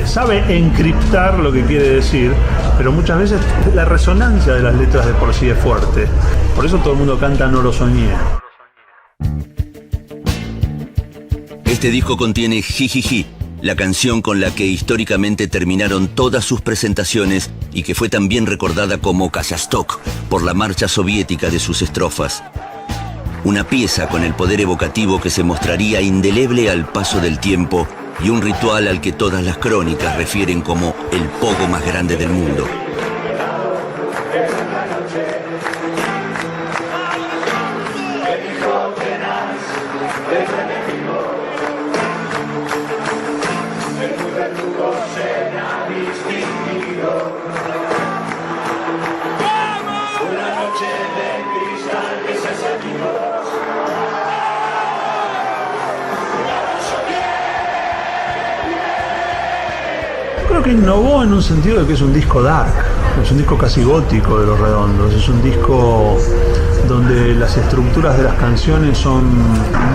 G: sabe encriptar lo que quiere decir, pero muchas veces la resonancia de las letras de por sí es fuerte. Por eso todo el mundo canta No lo soñé.
A: Este disco contiene Jijiji, la canción con la que históricamente terminaron todas sus presentaciones y que fue también recordada como Kazastok por la marcha soviética de sus estrofas. Una pieza con el poder evocativo que se mostraría indeleble al paso del tiempo y un ritual al que todas las crónicas refieren como el pogo más grande del mundo.
G: Creo que innovó en un sentido de que es un disco dark, es un disco casi gótico de Los Redondos, es un disco donde las estructuras de las canciones son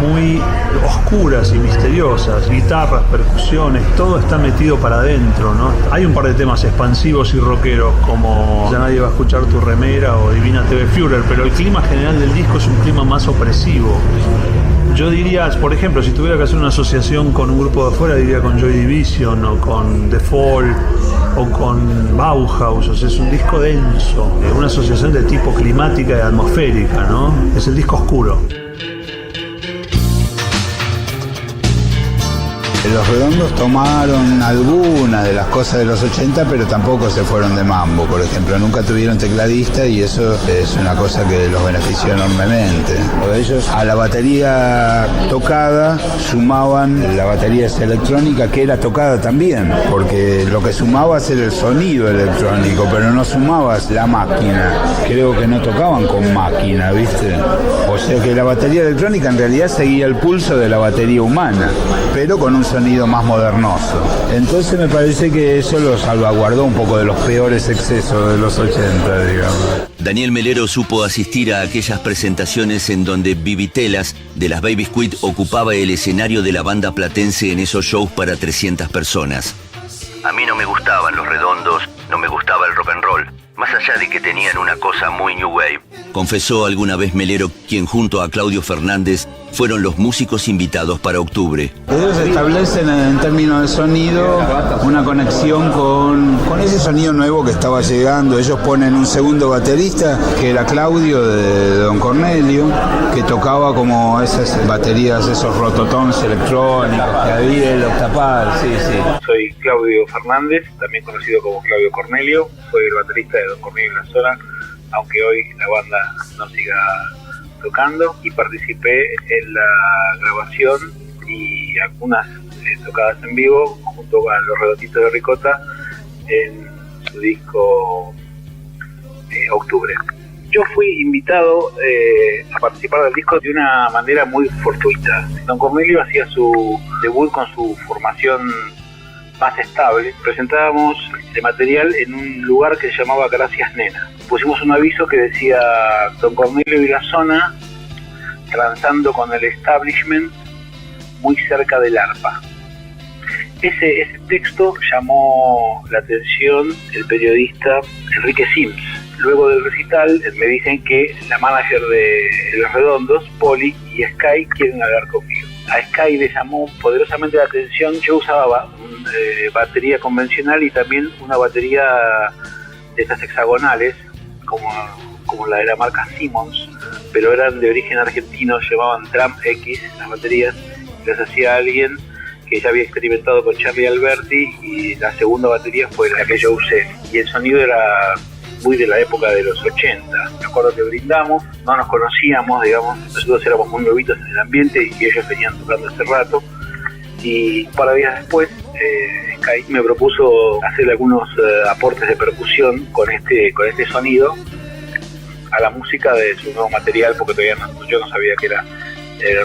G: muy oscuras y misteriosas, guitarras, percusiones, todo está metido para adentro, ¿no? Hay un par de temas expansivos y rockeros como Ya nadie va a escuchar tu remera o Divina TV Führer, pero el clima general del disco es un clima más opresivo. Yo diría, por ejemplo, si tuviera que hacer una asociación con un grupo de afuera, diría con Joy Division o con The Fall o con Bauhaus. O sea, es un disco denso, una asociación de tipo climática y atmosférica, ¿no? Es el disco oscuro.
C: Los Redondos tomaron algunas de las cosas de los 80, pero tampoco se fueron de mambo. Por ejemplo, nunca tuvieron tecladista y eso es una cosa que los benefició enormemente. Ellos a la batería tocada sumaban la batería electrónica que era tocada también, porque lo que sumabas era el sonido electrónico, pero no sumabas la máquina. Creo que no tocaban con máquina, ¿viste? O sea que la batería electrónica en realidad seguía el pulso de la batería humana, pero con un sonido más modernoso. Entonces me parece que eso lo salvaguardó un poco de los peores excesos de los 80, digamos.
A: Daniel Melero supo asistir a aquellas presentaciones en donde Vivitelas de las Baby Squid ocupaba el escenario de la banda platense en esos shows para 300 personas. A mí no me gustaban Los Redondos, no me gustaba el rock and roll, más allá de que tenían una cosa muy new wave, confesó alguna vez Melero, quien junto a Claudio Fernández fueron los músicos invitados para octubre.
C: Ellos establecen en términos de sonido una conexión con ese sonido nuevo que estaba llegando. Ellos ponen un segundo baterista, que era Claudio de Don Cornelio, que tocaba como esas baterías, esos rototones electrónicos que había, el octapad, sí.
Q: Soy Claudio Fernández, también conocido como Claudio Cornelio, soy el baterista de Don Cornelio y la Zona, aunque hoy la banda no siga tocando, y participé en la grabación y algunas tocadas en vivo junto con Los Redonditos de Ricota en su disco Octubre. Yo fui invitado a participar del disco de una manera muy fortuita. Don Cornelio hacía su debut con su formación más estable. Presentábamos el material en un lugar que se llamaba Gracias Nena. Pusimos un aviso que decía Don Cornelio y la Zona transando con el establishment muy cerca del arpa. Ese texto llamó la atención del periodista Enrique Sims. Luego del recital me dicen que la manager de Los Redondos, Poli y Sky, quieren hablar conmigo. A Sky le llamó poderosamente la atención. Yo usaba batería convencional y también una batería de estas hexagonales, como la de la marca Simmons, pero eran de origen argentino, llevaban Tramp X, las baterías, las hacía alguien que ya había experimentado con Charlie Alberti, y la segunda batería fue la que yo usé. Y el sonido era muy de la época de los 80. Me acuerdo que brindamos, no nos conocíamos, digamos, nosotros éramos muy novitos en el ambiente y ellos venían tocando hace rato. Y un par de días después, Sky me propuso hacer algunos aportes de percusión con este sonido a la música de su nuevo material, porque todavía yo no sabía que era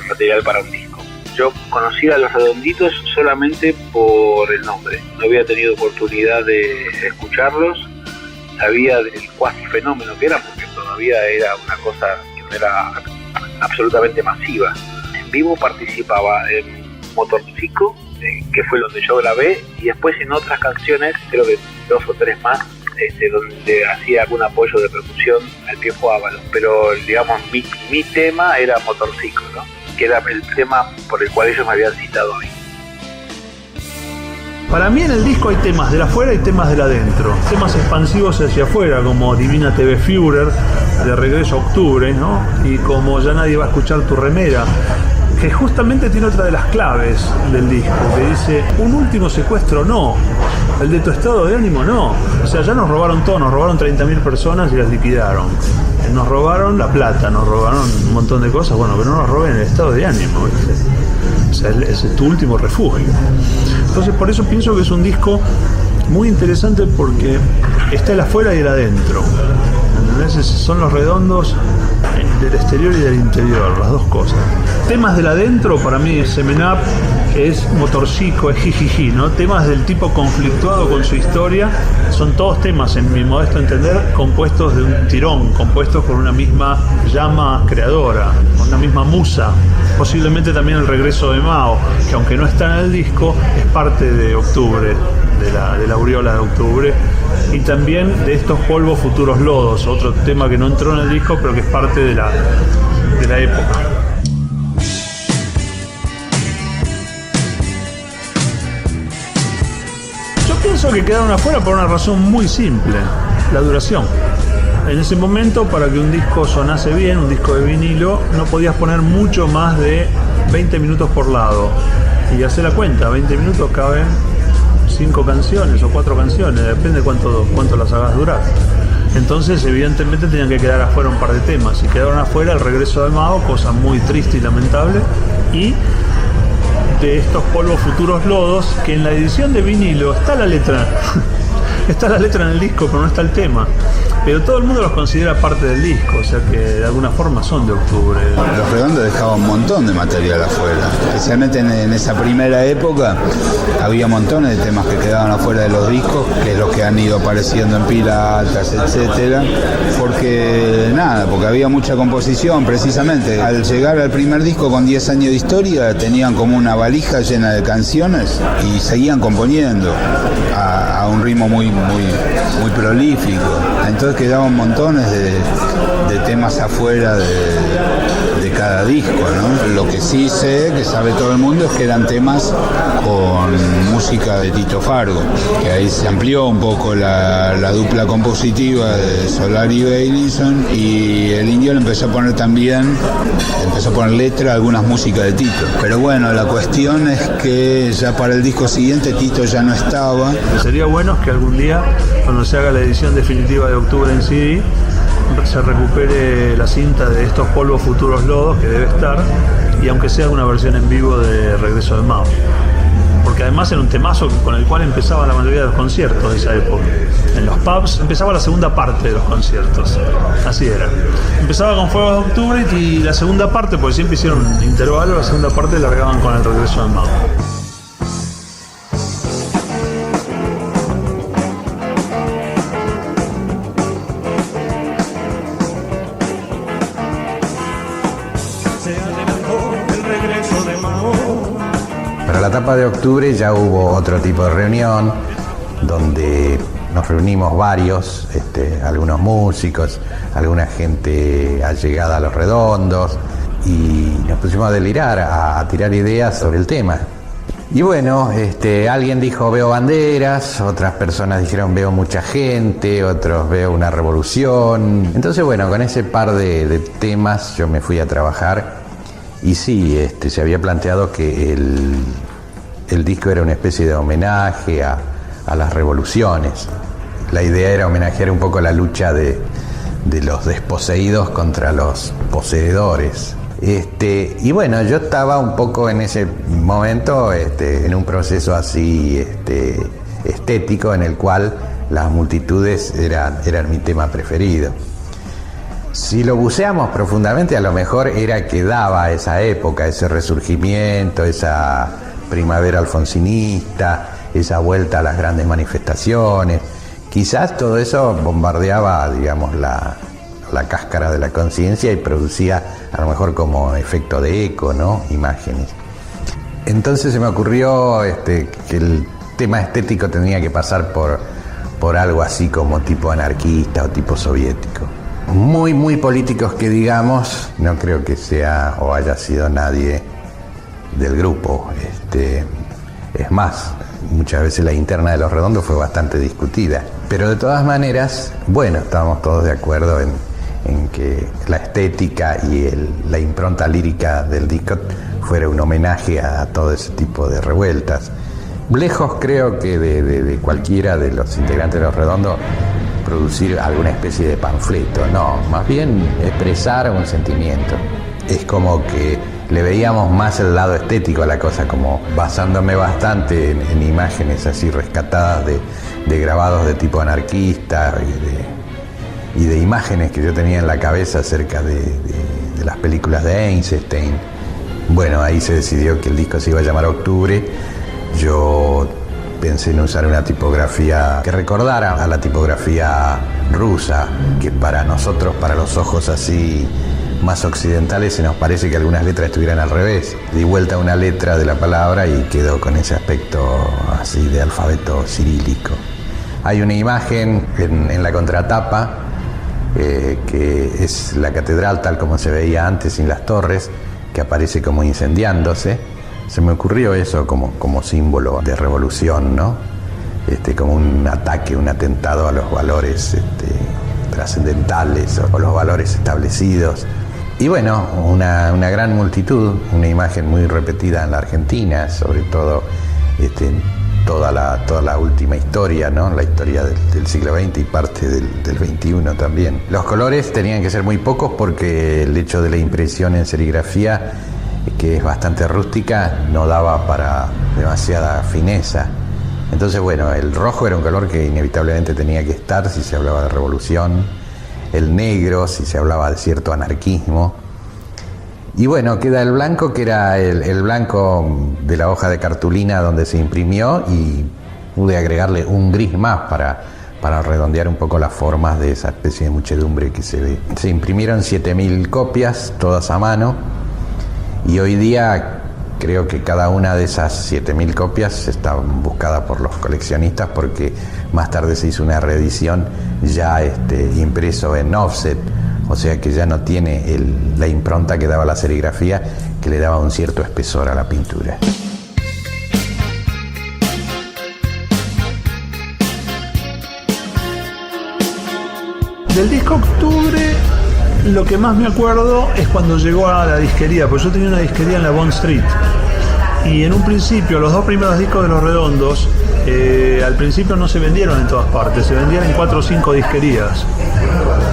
Q: material para un disco. Yo conocía a Los Redonditos solamente por el nombre, no había tenido oportunidad de escucharlos, sabía del cuasi fenómeno que era, porque todavía era una cosa que no era absolutamente masiva. En vivo participaba en Motorcico, que fue donde yo grabé, y después en otras canciones, creo que 2 o 3 más, donde hacía algún apoyo de percusión al Piojo Ábalos, pero digamos mi tema era Motorcico, ¿no? Que era el tema por el cual ellos me habían citado a mí.
G: Para mí en el disco hay temas de afuera y temas de adentro, temas expansivos hacia afuera, como Divina TV Führer, de Regreso a Octubre, ¿no? Y como Ya nadie va a escuchar tu remera, que justamente tiene otra de las claves del disco, que dice: un último secuestro no, el de tu estado de ánimo no. O sea, ya nos robaron todo, nos robaron 30.000 personas y las liquidaron. Nos robaron la plata, nos robaron un montón de cosas, bueno, pero no nos roben el estado de ánimo, ¿viste? O sea, ese es tu último refugio. Entonces, por eso pienso que es un disco muy interesante, porque está el afuera y el adentro. ¿Entendés? Son los redondos del exterior y del interior, las dos cosas. Temas del adentro, para mí es Semen Up, es Motorcico, es Jijiji, ¿no? Temas del tipo conflictuado con su historia, son todos temas, en mi modesto entender, compuestos de un tirón, compuestos por una misma llama creadora, con una misma musa. Posiblemente también el regreso de Mao, que aunque no está en el disco, es parte de Octubre, de la aureola de Octubre, y también de estos polvos futuros lodos, otro tema que no entró en el disco, pero que es parte de la época. Yo pienso que quedaron afuera por una razón muy simple: la duración. En ese momento, para que un disco sonase bien, un disco de vinilo, no podías poner mucho más de 20 minutos por lado. Y hacer la cuenta, 20 minutos caben 5 canciones o 4 canciones, depende cuánto las hagas durar. Entonces, evidentemente, tenían que quedar afuera un par de temas. Y quedaron afuera El regreso de Mao, cosa muy triste y lamentable, y de estos polvos futuros lodos, que en la edición de vinilo está la letra. Está la letra en el disco, pero no está el tema. Pero todo el mundo los considera parte del disco, o sea que de alguna forma son de Octubre.
C: Los Redondos dejaban un montón de material afuera, especialmente en esa primera época había montones de temas que quedaban afuera de los discos, que es lo que han ido apareciendo en Piratas, etcétera, porque había mucha composición. Precisamente al llegar al primer disco con 10 años de historia, tenían como una valija llena de canciones y seguían componiendo a un ritmo muy prolífico. Entonces quedaban montones de temas afuera de cada disco, ¿no? Lo que sí sé, que sabe todo el mundo, es que eran temas con música de Tito Fargo, que ahí se amplió un poco la dupla compositiva de Solari y Beilinson, y el Indio le empezó a poner letra a algunas músicas de Tito. Pero bueno, la cuestión es que ya para el disco siguiente Tito ya no estaba.
G: Sería bueno que algún día, cuando se haga la edición definitiva de Octubre en CD, se recupere la cinta de estos polvos futuros lodos, que debe estar, y aunque sea una versión en vivo de Regreso de Mao, porque además era un temazo con el cual empezaba la mayoría de los conciertos de esa época. En los pubs empezaba la segunda parte de los conciertos, así era. Empezaba con Fuegos de Octubre y la segunda parte, porque siempre hicieron un intervalo, la segunda parte largaban con el Regreso de Mao.
B: Para la etapa de Octubre ya hubo otro tipo de reunión, donde nos reunimos varios, algunos músicos, alguna gente allegada a Los Redondos, y nos pusimos a delirar, a tirar ideas sobre el tema. Y bueno, alguien dijo veo banderas, otras personas dijeron veo mucha gente, otros veo una revolución. Entonces bueno, con ese par de temas yo me fui a trabajar y sí, se había planteado que el disco era una especie de homenaje a las revoluciones. La idea era homenajear un poco la lucha de los desposeídos contra los poseedores. Y bueno, yo estaba un poco en ese momento en un proceso así estético en el cual las multitudes eran mi tema preferido. Si lo buceamos profundamente, a lo mejor era que daba esa época, ese resurgimiento, esa primavera alfonsinista, esa vuelta a las grandes manifestaciones. Quizás todo eso bombardeaba, digamos, la cáscara de la conciencia y producía a lo mejor como efecto de eco, ¿no? Imágenes. Entonces se me ocurrió que el tema estético tenía que pasar por algo así como tipo anarquista o tipo soviético. Muy políticos que digamos, no creo que sea o haya sido nadie del grupo. Es más, muchas veces la interna de Los Redondos fue bastante discutida. Pero de todas maneras, bueno, estábamos todos de acuerdo en que la estética y la impronta lírica del disco fuera un homenaje a todo ese tipo de revueltas. Lejos creo que de cualquiera de los integrantes de Los Redondos producir alguna especie de panfleto, no, más bien expresar un sentimiento. Es como que le veíamos más el lado estético a la cosa, como basándome bastante en imágenes así rescatadas de grabados de tipo anarquista y de imágenes que yo tenía en la cabeza acerca de las películas de Einstein. Bueno, ahí se decidió que el disco se iba a llamar Octubre. Yo pensé en usar una tipografía que recordara a la tipografía rusa, que para nosotros, para los ojos así más occidentales, se nos parece que algunas letras estuvieran al revés. Di vuelta una letra de la palabra y quedó con ese aspecto así de alfabeto cirílico. Hay una imagen en la contratapa que es la catedral tal como se veía antes, sin las torres, que aparece como incendiándose. Se me ocurrió eso como símbolo de revolución, ¿no? Como un ataque, un atentado a los valores trascendentales o los valores establecidos. Y bueno, una gran multitud, una imagen muy repetida en la Argentina, sobre todo toda la última historia, ¿no? La historia del siglo XX y parte del XXI también. Los colores tenían que ser muy pocos porque el hecho de la impresión en serigrafía, que es bastante rústica, no daba para demasiada fineza. Entonces, bueno, el rojo era un color que inevitablemente tenía que estar si se hablaba de revolución, el negro si se hablaba de cierto anarquismo. Y bueno, queda el blanco, que era el blanco de la hoja de cartulina donde se imprimió, y pude agregarle un gris más para redondear un poco las formas de esa especie de muchedumbre que se ve. Se imprimieron 7.000 copias, todas a mano, y hoy día creo que cada una de esas 7.000 copias está buscada por los coleccionistas, porque más tarde se hizo una reedición ya impreso en offset, o sea que ya no tiene la impronta que daba la serigrafía, que le daba un cierto espesor a la pintura.
G: Del disco Octubre, lo que más me acuerdo es cuando llegó a la disquería, porque yo tenía una disquería en la Bond Street. Y en un principio, los dos primeros discos de Los Redondos, al principio no se vendieron en todas partes, se vendían en 4 o 5 disquerías.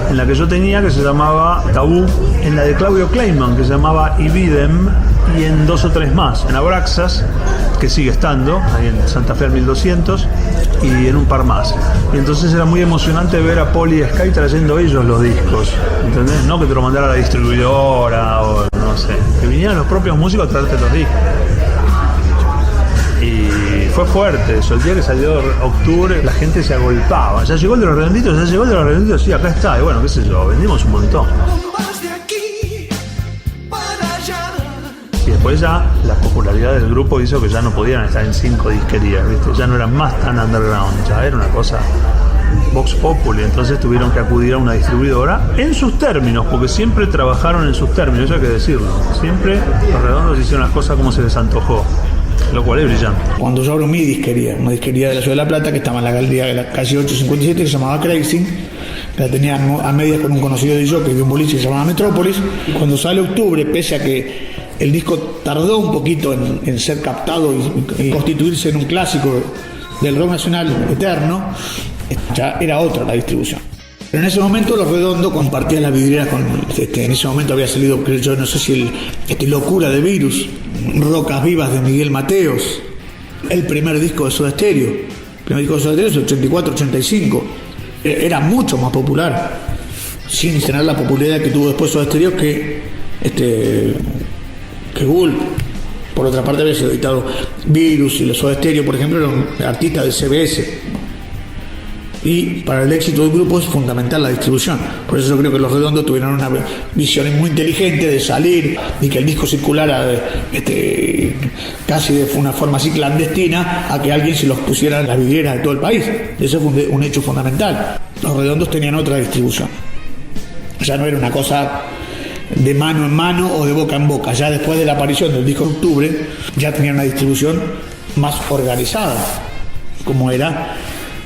G: En la que yo tenía, que se llamaba Tabú, en la de Claudio Kleiman, que se llamaba Ibidem, y en 2 o 3 más, en Abraxas, que sigue estando, ahí en Santa Fe al 1200, y en un par más. Y entonces era muy emocionante ver a Poli y Sky trayendo ellos los discos, ¿entendés? No que te lo mandara la distribuidora o no sé, que vinieran los propios músicos a traerte los discos. Y fue fuerte eso, el día que salió Octubre la gente se agolpaba, ya llegó el de Los Redonditos, ya llegó el de Los Redonditos, sí, acá está, y bueno, qué sé yo, vendimos un montón. Y después ya la popularidad del grupo hizo que ya no podían estar en 5 disquerías, ¿viste? Ya no eran más tan underground, ya era una cosa Vox Populi, entonces tuvieron que acudir a una distribuidora en sus términos, porque siempre trabajaron en sus términos, eso hay que decirlo, siempre Los Redondos hicieron las cosas como se les antojó. lo cual es brillante.
I: Cuando yo abro mi disquería, una disquería de la Ciudad de La Plata, que estaba en la galería de la calle 857, que se llamaba Crazy, la tenía a medias con un conocido de yo, que de un boliche que se llamaba Metrópolis, y cuando sale Octubre, pese a que el disco tardó un poquito en ser captado y constituirse en un clásico del rock nacional eterno, ya era otra la distribución. Pero en ese momento Los Redondos compartían la vidriera con... en ese momento había salido, creo yo, no sé si Locura de Virus, Rocas Vivas de Miguel Mateos, el primer disco de Soda Stereo. El primer disco de Soda Stereo es el 84-85. Era mucho más popular, sin tener la popularidad que tuvo después Soda Stereo que Gulp. Por otra parte había sido editado Virus y los Soda Stereo, por ejemplo, eran artistas de CBS. Y para el éxito del grupo es fundamental la distribución. Por eso yo creo que Los Redondos tuvieron una visión muy inteligente de salir y que el disco circulara casi de una forma así clandestina a que alguien se los pusiera en las vidrieras de todo el país. Eso fue un hecho fundamental. Los Redondos tenían otra distribución. Ya no era una cosa de mano en mano o de boca en boca. Ya después de la aparición del disco de Octubre ya tenían una distribución más organizada, como era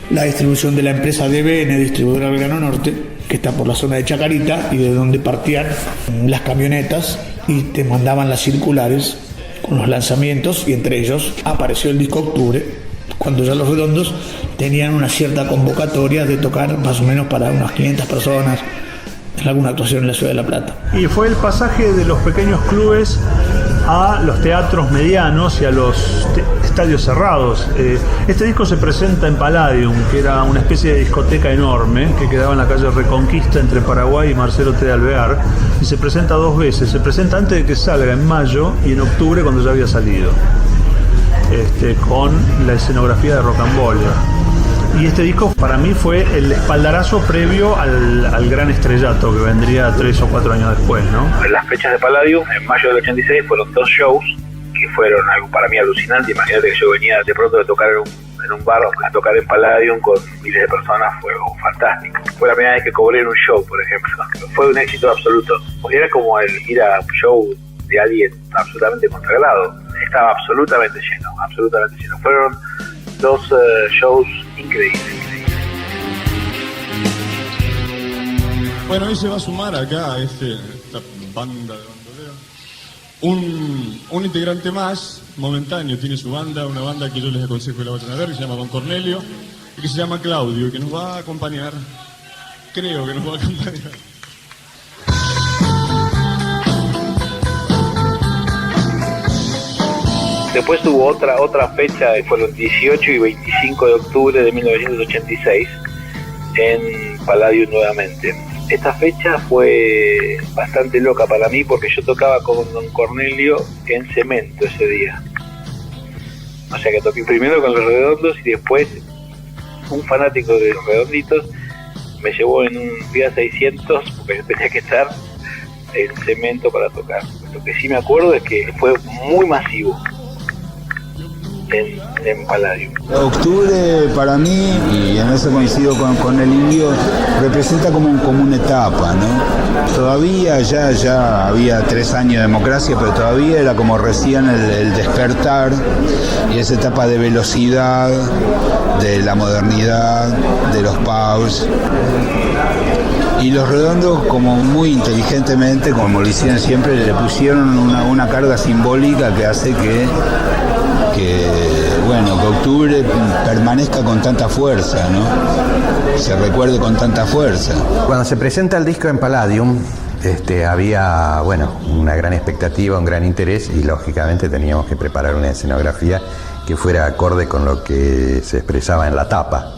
I: la distribución de la empresa DBN, Distribuidora Belgrano Norte, que está por la zona de Chacarita y de donde partían las camionetas y te mandaban las circulares con los lanzamientos, y entre ellos apareció el disco Octubre, cuando ya Los Redondos tenían una cierta convocatoria de tocar más o menos para unas 500 personas en alguna actuación en la Ciudad de La Plata.
G: Y fue el pasaje de los pequeños clubes a los teatros medianos y a los estadios cerrados. Este disco se presenta en Palladium, que era una especie de discoteca enorme que quedaba en la calle Reconquista entre Paraguay y Marcelo T. de Alvear, y se presenta 2 veces. Se presenta antes de que salga, en mayo, y en octubre, cuando ya había salido, con la escenografía de Rocambole. Y este disco para mí fue el espaldarazo previo al gran estrellato que vendría 3 o 4 años después, ¿no?
Q: En las fechas de Palladium, en mayo del 86, fueron 2 shows que fueron algo para mí alucinante. Imagínate que yo venía de pronto de tocar en un bar a tocar en Palladium con miles de personas, fue fantástico. Fue la primera vez que cobré en un show, por ejemplo. Fue un éxito absoluto. Era como el ir a un show de alguien absolutamente consagrado. Estaba absolutamente lleno, absolutamente lleno. Fueron 2 shows increíbles.
R: Bueno, hoy se va a sumar acá a esta banda de bandoleros un integrante más, momentáneo, tiene su banda, una banda que yo les aconsejo que la vayan a ver, que se llama Don Cornelio, y que se llama Claudio, que nos va a acompañar, creo que nos va a acompañar.
Q: Después hubo otra fecha, fueron 18 y 25 de octubre de 1986, en Palladium nuevamente. Esta fecha fue bastante loca para mí porque yo tocaba con Don Cornelio en Cemento ese día. O sea que toqué primero con Los Redondos y después un fanático de Los Redonditos me llevó en un Fiat 600 porque yo tenía que estar en Cemento para tocar. Lo que sí me acuerdo es que fue muy masivo en Palladium.
C: Octubre para mí, y en eso coincido con el Indio, representa como una etapa, ¿no? Todavía ya había 3 años de democracia, pero todavía era como recién el despertar, y esa etapa de velocidad, de la modernidad, de los pubs. Y Los Redondos, como muy inteligentemente, como lo hicieron siempre, le pusieron una carga simbólica que hace que Octubre permanezca con tanta fuerza, ¿no? Se recuerde con tanta fuerza.
B: Cuando se presenta el disco en Palladium, había, una gran expectativa, un gran interés, y lógicamente teníamos que preparar una escenografía que fuera acorde con lo que se expresaba en la tapa.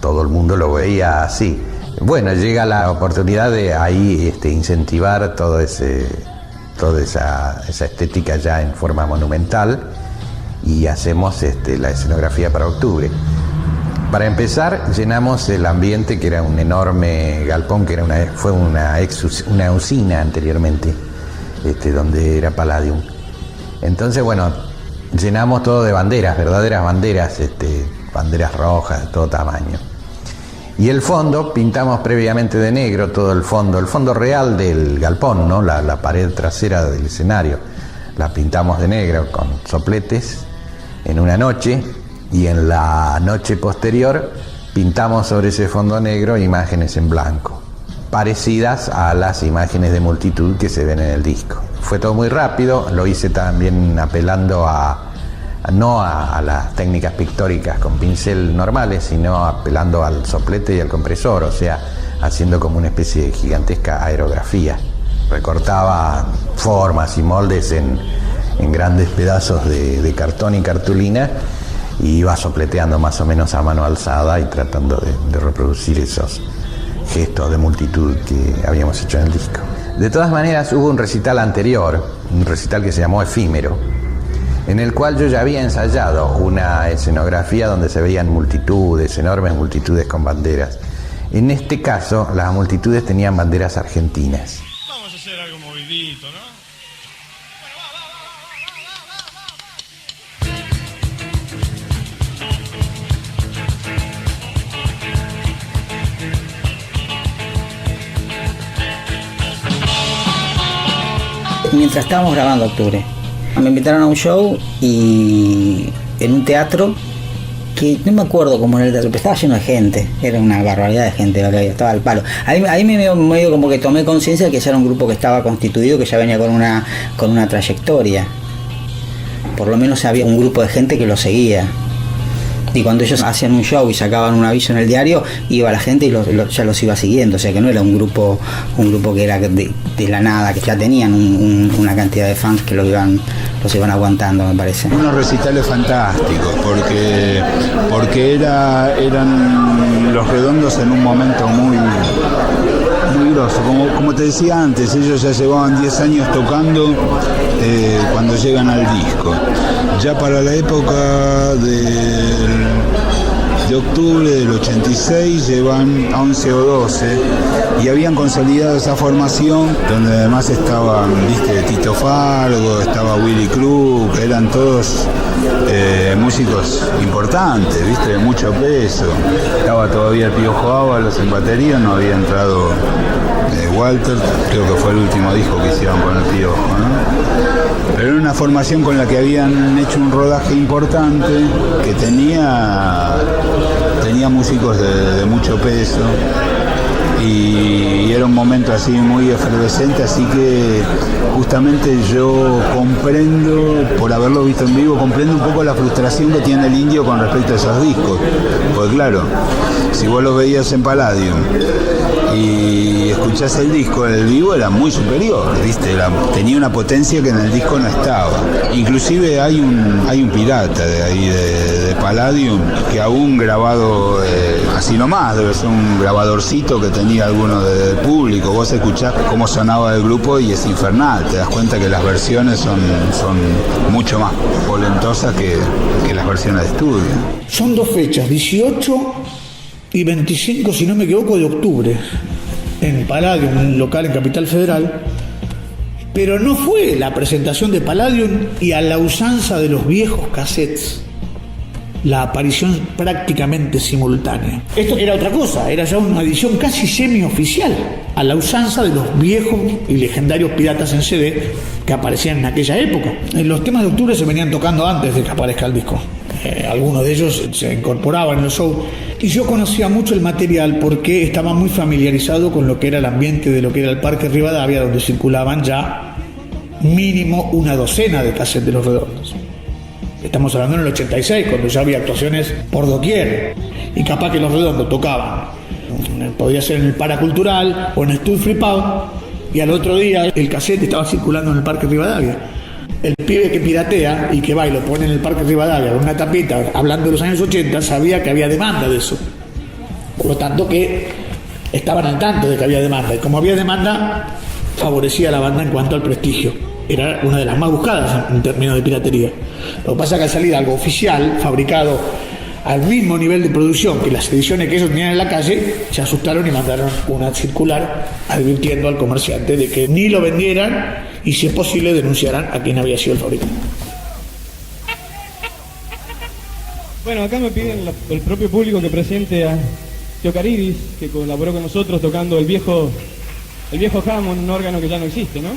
B: Todo el mundo lo veía así. Bueno, llega la oportunidad de ahí incentivar toda esa estética ya en forma monumental, y hacemos la escenografía para octubre. Para empezar, llenamos el ambiente, que era un enorme galpón, que fue una usina anteriormente, donde era Palladium. Entonces, llenamos todo de banderas, verdaderas banderas, banderas rojas de todo tamaño. Y el fondo, pintamos previamente de negro todo el fondo real del galpón, ¿no? La pared trasera del escenario, la pintamos de negro con sopletes, en una noche, y en la noche posterior pintamos sobre ese fondo negro imágenes en blanco, parecidas a las imágenes de multitud que se ven en el disco. Fue todo muy rápido, lo hice también apelando no a las técnicas pictóricas con pincel normales, sino apelando al soplete y al compresor, o sea, haciendo como una especie de gigantesca aerografía. Recortaba formas y moldes en grandes pedazos de cartón y cartulina, y iba sopleteando más o menos a mano alzada y tratando de reproducir esos gestos de multitud que habíamos hecho en el disco. De todas maneras, hubo un recital anterior, un recital que se llamó Efímero, en el cual yo ya había ensayado una escenografía donde se veían multitudes, enormes multitudes con banderas. En este caso, las multitudes tenían banderas argentinas.
R: Vamos a hacer algo movidito, ¿no?
O: Mientras estábamos grabando Octubre, me invitaron a un show y en un teatro que no me acuerdo cómo era el teatro, pero estaba lleno de gente, era una barbaridad de gente lo que había, estaba al palo. Ahí medio como que tomé conciencia de que ya era un grupo que estaba constituido, que ya venía con una trayectoria. Por lo menos había un grupo de gente que lo seguía. Y cuando ellos hacían un show y sacaban un aviso en el diario, iba la gente y ya los iba siguiendo. O sea que no era un grupo que era de la nada, que ya tenían una cantidad de fans que los iban aguantando, me parece.
C: Unos recitales fantásticos, porque eran Los Redondos en un momento muy grosso. Como te decía antes, ellos ya llevaban 10 años tocando cuando llegan al disco. Ya para la época de Octubre del 86 llevan 11 o 12 y habían consolidado esa formación donde además estaban, Tito Fargo, estaba Willy Crook, eran todos músicos importantes, de mucho peso. Estaba todavía el Piojo Ábalos en batería, no había entrado Walter, creo que fue el último disco que hicieron con el Piojo, ¿no? Pero era una formación con la que habían hecho un rodaje importante, que tenía músicos de mucho peso, y era un momento así muy efervescente, así que justamente yo comprendo, por haberlo visto en vivo, comprendo un poco la frustración que tiene el Indio con respecto a esos discos, porque claro, si vos los veías en Palladium y escuchás el disco en el vivo, era muy superior, tenía una potencia que en el disco no estaba. Inclusive hay un pirata de ahí de Palladium que aún grabado así nomás, debe ser un grabadorcito que tenía alguno del público. Vos escuchás cómo sonaba el grupo y es infernal, te das cuenta que las versiones son mucho más polentosas que las versiones de estudio.
I: Son dos fechas, 18 y 25, si no me equivoco, de octubre, en Palladium, un local en Capital Federal. Pero no fue la presentación de Palladium y a la usanza de los viejos cassettes, la aparición prácticamente simultánea. Esto era otra cosa, era ya una edición casi semioficial, a la usanza de los viejos y legendarios piratas en CD que aparecían en aquella época. Los temas de Octubre se venían tocando antes de que aparezca el disco. Algunos de ellos se incorporaban en los shows, y yo conocía mucho el material porque estaba muy familiarizado con lo que era el ambiente de lo que era el Parque Rivadavia, donde circulaban ya mínimo una docena de cassettes de Los Redondos. Estamos hablando en el 86, cuando ya había actuaciones por doquier, y capaz que Los Redondos tocaban, podía ser en el Paracultural o en el Studio Flipado, y al otro día el cassette estaba circulando en el Parque Rivadavia. El pibe que piratea y que va y lo pone en el Parque Rivadavia con una tapita hablando de los años 80 sabía que había demanda de eso, por lo tanto que estaban al tanto de que había demanda, y como había demanda favorecía a la banda en cuanto al prestigio. Era una de las más buscadas en términos de piratería. Lo que pasa es que al salir algo oficial, fabricado al mismo nivel de producción que las ediciones que ellos tenían en la calle, se asustaron y mandaron una circular advirtiendo al comerciante de que ni lo vendieran y, si es posible, denunciaran a quien había sido el fabricante.
F: Bueno, acá me piden el propio público que presente a Teocaridis, que colaboró con nosotros tocando el viejo Hammond, un órgano que ya no existe, ¿no?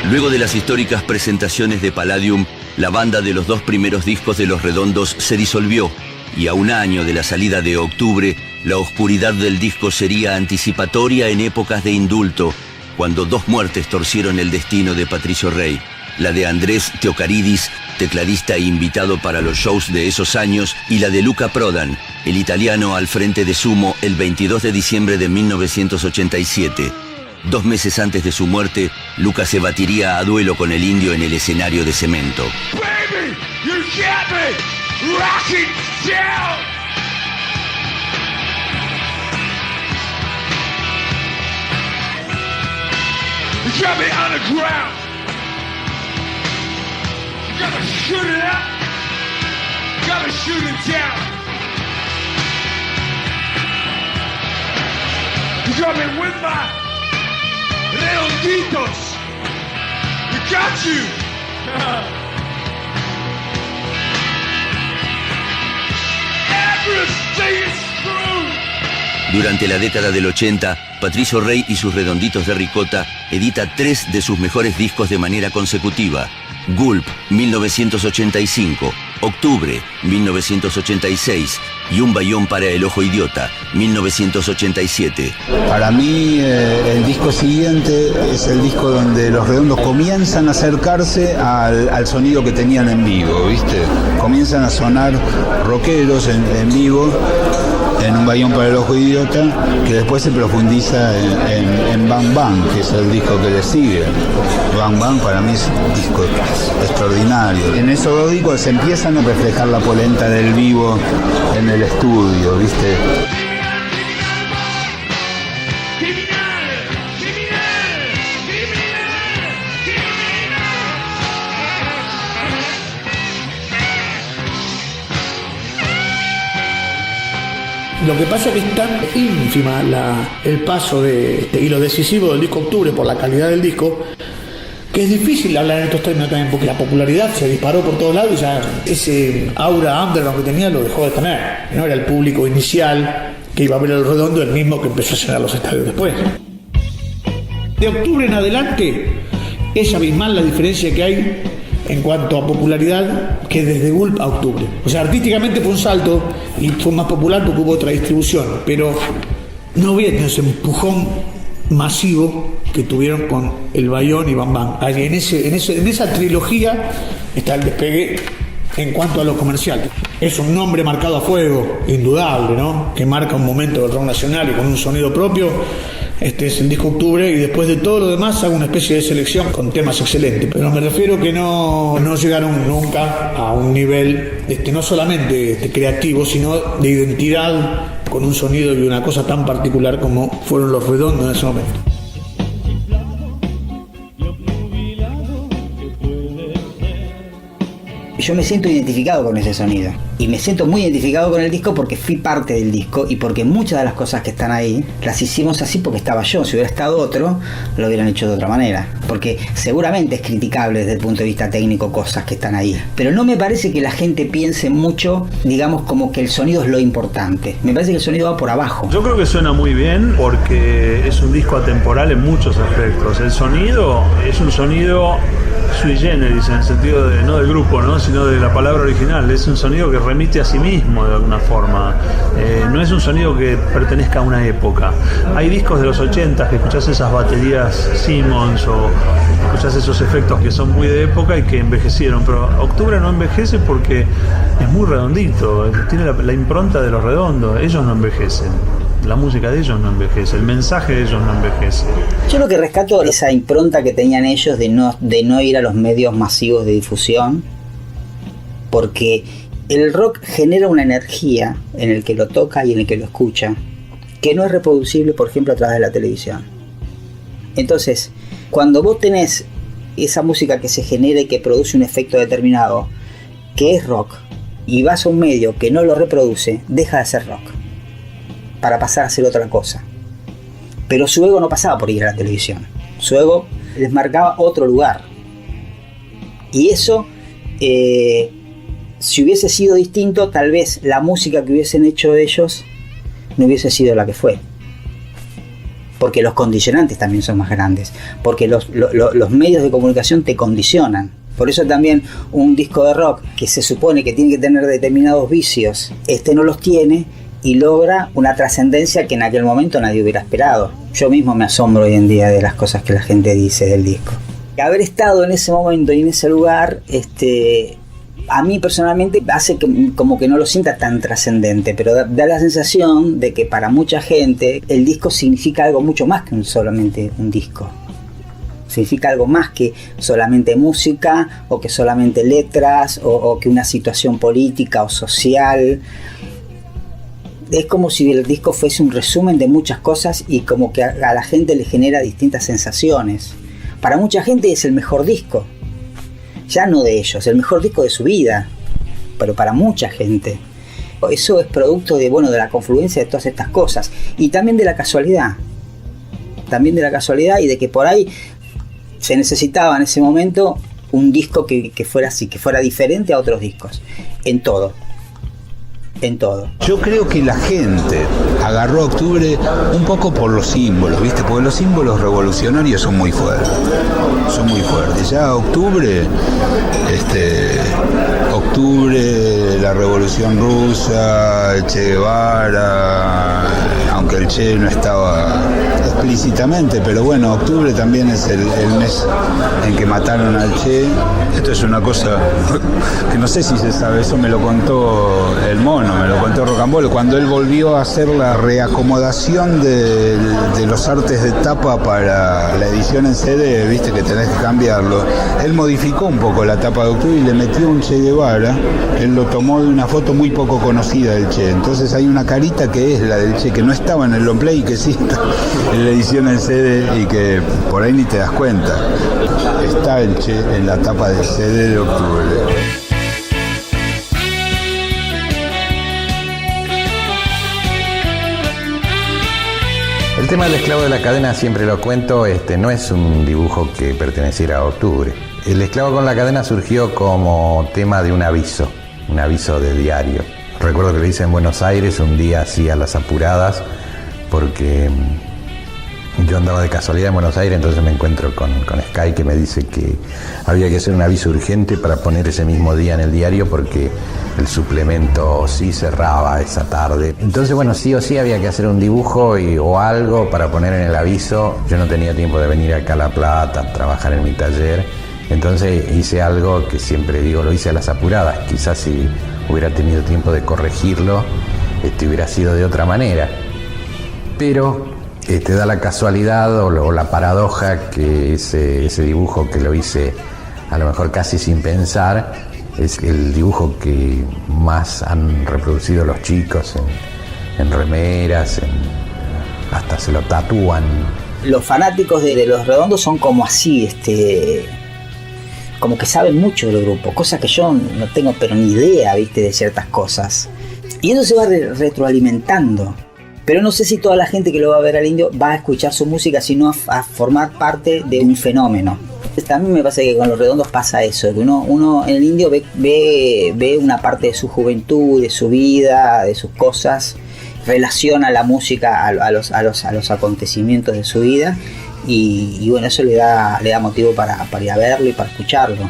A: Luego de las históricas presentaciones de Palladium, la banda de los 2 primeros discos de Los Redondos se disolvió, y a un año de la salida de Octubre, la oscuridad del disco sería anticipatoria en épocas de indulto, cuando 2 muertes torcieron el destino de Patricio Rey, la de Andrés Teocaridis, tecladista e invitado para los shows de esos años, y la de Luca Prodan, el italiano al frente de Sumo el 22 de diciembre de 1987. 2 meses antes de su muerte, Luca se batiría a duelo con el Indio en el escenario de cemento.
M: Baby, you got me rocking down. You got me on the ground. You got me shooting up. You got me shooting down. You got me with my redonditos. We got you. Everything is true.
A: Durante la década del 80, Patricio Rey y sus Redonditos de Ricota edita 3 de sus mejores discos de manera consecutiva. Gulp, 1985, Octubre, 1986 y Un Bayón para el Ojo Idiota, 1987.
C: Para mí el disco siguiente es el disco donde Los Redondos comienzan a acercarse al sonido que tenían en vivo, ¿viste? Comienzan a sonar rockeros en vivo, en Un Bayón para el Ojo Idiota, que después se profundiza en Bang Bang, que es el disco que le sigue. Bang Bang para mí es un disco extraordinario. En esos 2 discos se empiezan a reflejar la polenta del vivo en el estudio, ¿viste?
I: Lo que pasa es que es tan ínfima el paso y lo decisivo del disco Octubre por la calidad del disco, que es difícil hablar en estos términos también, porque la popularidad se disparó por todos lados y ya ese aura underground que tenía lo dejó de tener. No era el público inicial que iba a ver el Redondo el mismo que empezó a llenar los estadios después. De Octubre en adelante es abismal la diferencia que hay en cuanto a popularidad que desde Gulp a Octubre. O sea, artísticamente fue un salto y fue más popular porque hubo otra distribución, pero no hubiera tenido ese empujón masivo que tuvieron con El Bayón y Bang Bang. En esa trilogía está el despegue en cuanto a lo comercial. Es un nombre marcado a fuego, indudable, ¿no? Que marca un momento del rock nacional y con un sonido propio. Este es el disco Octubre y después de todo lo demás hago una especie de selección con temas excelentes. Pero me refiero que no llegaron nunca a un nivel no solamente creativo, sino de identidad con un sonido y una cosa tan particular como fueron Los Redondos en ese momento.
O: Yo me siento identificado con ese sonido y me siento muy identificado con el disco porque fui parte del disco y porque muchas de las cosas que están ahí las hicimos así porque estaba yo. Si hubiera estado otro, lo hubieran hecho de otra manera, porque seguramente es criticable desde el punto de vista técnico cosas que están ahí, pero no me parece que la gente piense mucho, digamos, como que el sonido es lo importante. Me parece que el sonido va por abajo.
G: Yo creo que suena muy bien porque es un disco atemporal en muchos aspectos. El sonido es un sonido sui generis, en el sentido de no del grupo, ¿no? Sino de la palabra original. Es un sonido que remite a sí mismo de alguna forma. No es un sonido que pertenezca a una época. Hay discos de los 80 que escuchás esas baterías Simmons o escuchás esos efectos que son muy de época y que envejecieron, pero Octubre no envejece porque es muy redondito, tiene la impronta de Los Redondos. Ellos no envejecen, la música de ellos no envejece, el mensaje de ellos no envejece.
O: Yo lo que rescato es esa impronta que tenían ellos de no ir a los medios masivos de difusión, porque el rock genera una energía en el que lo toca y en el que lo escucha que no es reproducible, por ejemplo, a través de la televisión. Entonces, cuando vos tenés esa música que se genera y que produce un efecto determinado, que es rock, y vas a un medio que no lo reproduce, deja de ser rock para pasar a ser otra cosa. Pero su ego no pasaba por ir a la televisión. Su ego les marcaba otro lugar. Y eso, si hubiese sido distinto, tal vez la música que hubiesen hecho ellos no hubiese sido la que fue. porque los condicionantes también son más grandes, porque los medios de comunicación te condicionan. Por eso también un disco de rock que se supone que tiene que tener determinados vicios, no los tiene y logra una trascendencia que en aquel momento nadie hubiera esperado. Yo mismo me asombro hoy en día de las cosas que la gente dice del disco. Haber estado en ese momento y en ese lugar, a mí personalmente hace que como que no lo sienta tan trascendente, pero da la sensación de que para mucha gente el disco significa algo mucho más que solamente un disco. Significa algo más que solamente música, o que solamente letras, o que una situación política o social. Es como si el disco fuese un resumen de muchas cosas y como que a la gente le genera distintas sensaciones. Para mucha gente es el mejor disco, ya no de ellos, el mejor disco de su vida, pero para mucha gente. Eso es producto de la confluencia de todas estas cosas y también de la casualidad. Y de que por ahí se necesitaba en ese momento un disco que fuera así, que fuera diferente a otros discos, en todo.
C: Yo creo que la gente agarró Octubre un poco por los símbolos, ¿viste? Porque los símbolos revolucionarios son muy fuertes. Ya Octubre, la Revolución Rusa, el Che Guevara, aunque el Che no estaba explícitamente, pero bueno, Octubre también es el mes en que mataron al Che. Esto es una cosa que no sé si se sabe, eso me lo contó el Mono, me lo contó Rocambole, cuando él volvió a hacer la reacomodación de los artes de tapa para la edición en CD, viste que tenés que cambiarlo. Él modificó un poco la tapa de Octubre y le metió un Che Guevara. Él lo tomó de una foto muy poco conocida del Che. Entonces hay una carita que es la del Che, que no estaba en el long play y que sí está en la edición en CD y que por ahí ni te das cuenta. Está el Che en la tapa del CD de Octubre.
B: El tema del esclavo de la cadena, siempre lo cuento, no es un dibujo que perteneciera a Octubre. El esclavo con la cadena surgió como tema de un aviso de diario. Recuerdo que lo hice en Buenos Aires un día así a las apuradas, porque yo andaba de casualidad en Buenos Aires, entonces me encuentro con Sky, que me dice que había que hacer un aviso urgente para poner ese mismo día en el diario porque el suplemento sí cerraba esa tarde. Entonces, sí o sí había que hacer un dibujo o algo para poner en el aviso. Yo no tenía tiempo de venir acá a La Plata a trabajar en mi taller, entonces hice algo que siempre digo, lo hice a las apuradas. Quizás si hubiera tenido tiempo de corregirlo, hubiera sido de otra manera. Pero da la casualidad o la paradoja que ese dibujo que lo hice a lo mejor casi sin pensar es el dibujo que más han reproducido los chicos en remeras, hasta se lo tatúan.
O: Los fanáticos de Los Redondos son como así, como que saben mucho del grupo, cosa que yo no tengo pero ni idea, viste, de ciertas cosas. Y eso se va retroalimentando. Pero no sé si toda la gente que lo va a ver al Indio va a escuchar su música, sino a formar parte de un fenómeno. También me pasa que con Los Redondos pasa eso, que uno en el Indio ve una parte de su juventud, de su vida, de sus cosas, relaciona la música a los acontecimientos de su vida y eso le da motivo para ir a verlo y para escucharlo.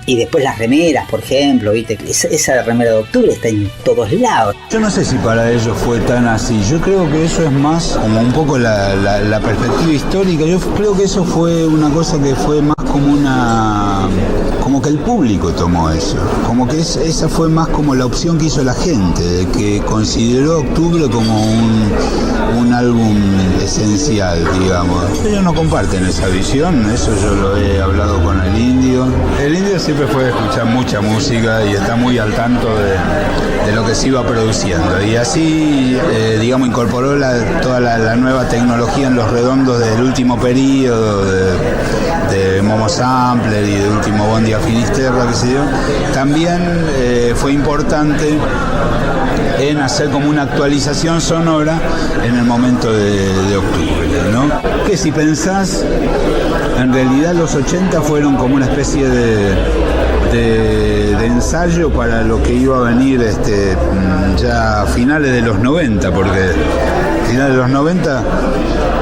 O: Y después las remeras, por ejemplo, ¿viste? Esa remera de Octubre está en todos lados.
C: Yo no sé si para ellos fue tan así. Yo creo que eso es más como un poco la perspectiva histórica. Yo creo que eso fue una cosa que fue más como que el público tomó eso. Como que esa fue más como la opción que hizo la gente, de que consideró Octubre como un álbum esencial, digamos. Ellos no comparten esa visión, eso yo lo he hablado con el Indio. El Indio siempre fue escuchar mucha música y está muy al tanto de lo que se iba produciendo. Y así, digamos, incorporó toda la nueva tecnología en Los Redondos del último periodo, de Momo Sampler y de último Bondi a Finisterra, qué sé yo. También fue importante en hacer como una actualización sonora en el momento de Octubre, ¿no? Que si pensás, en realidad los 80 fueron como una especie de ensayo para lo que iba a venir ya a finales de los 90, porque finales de los 90,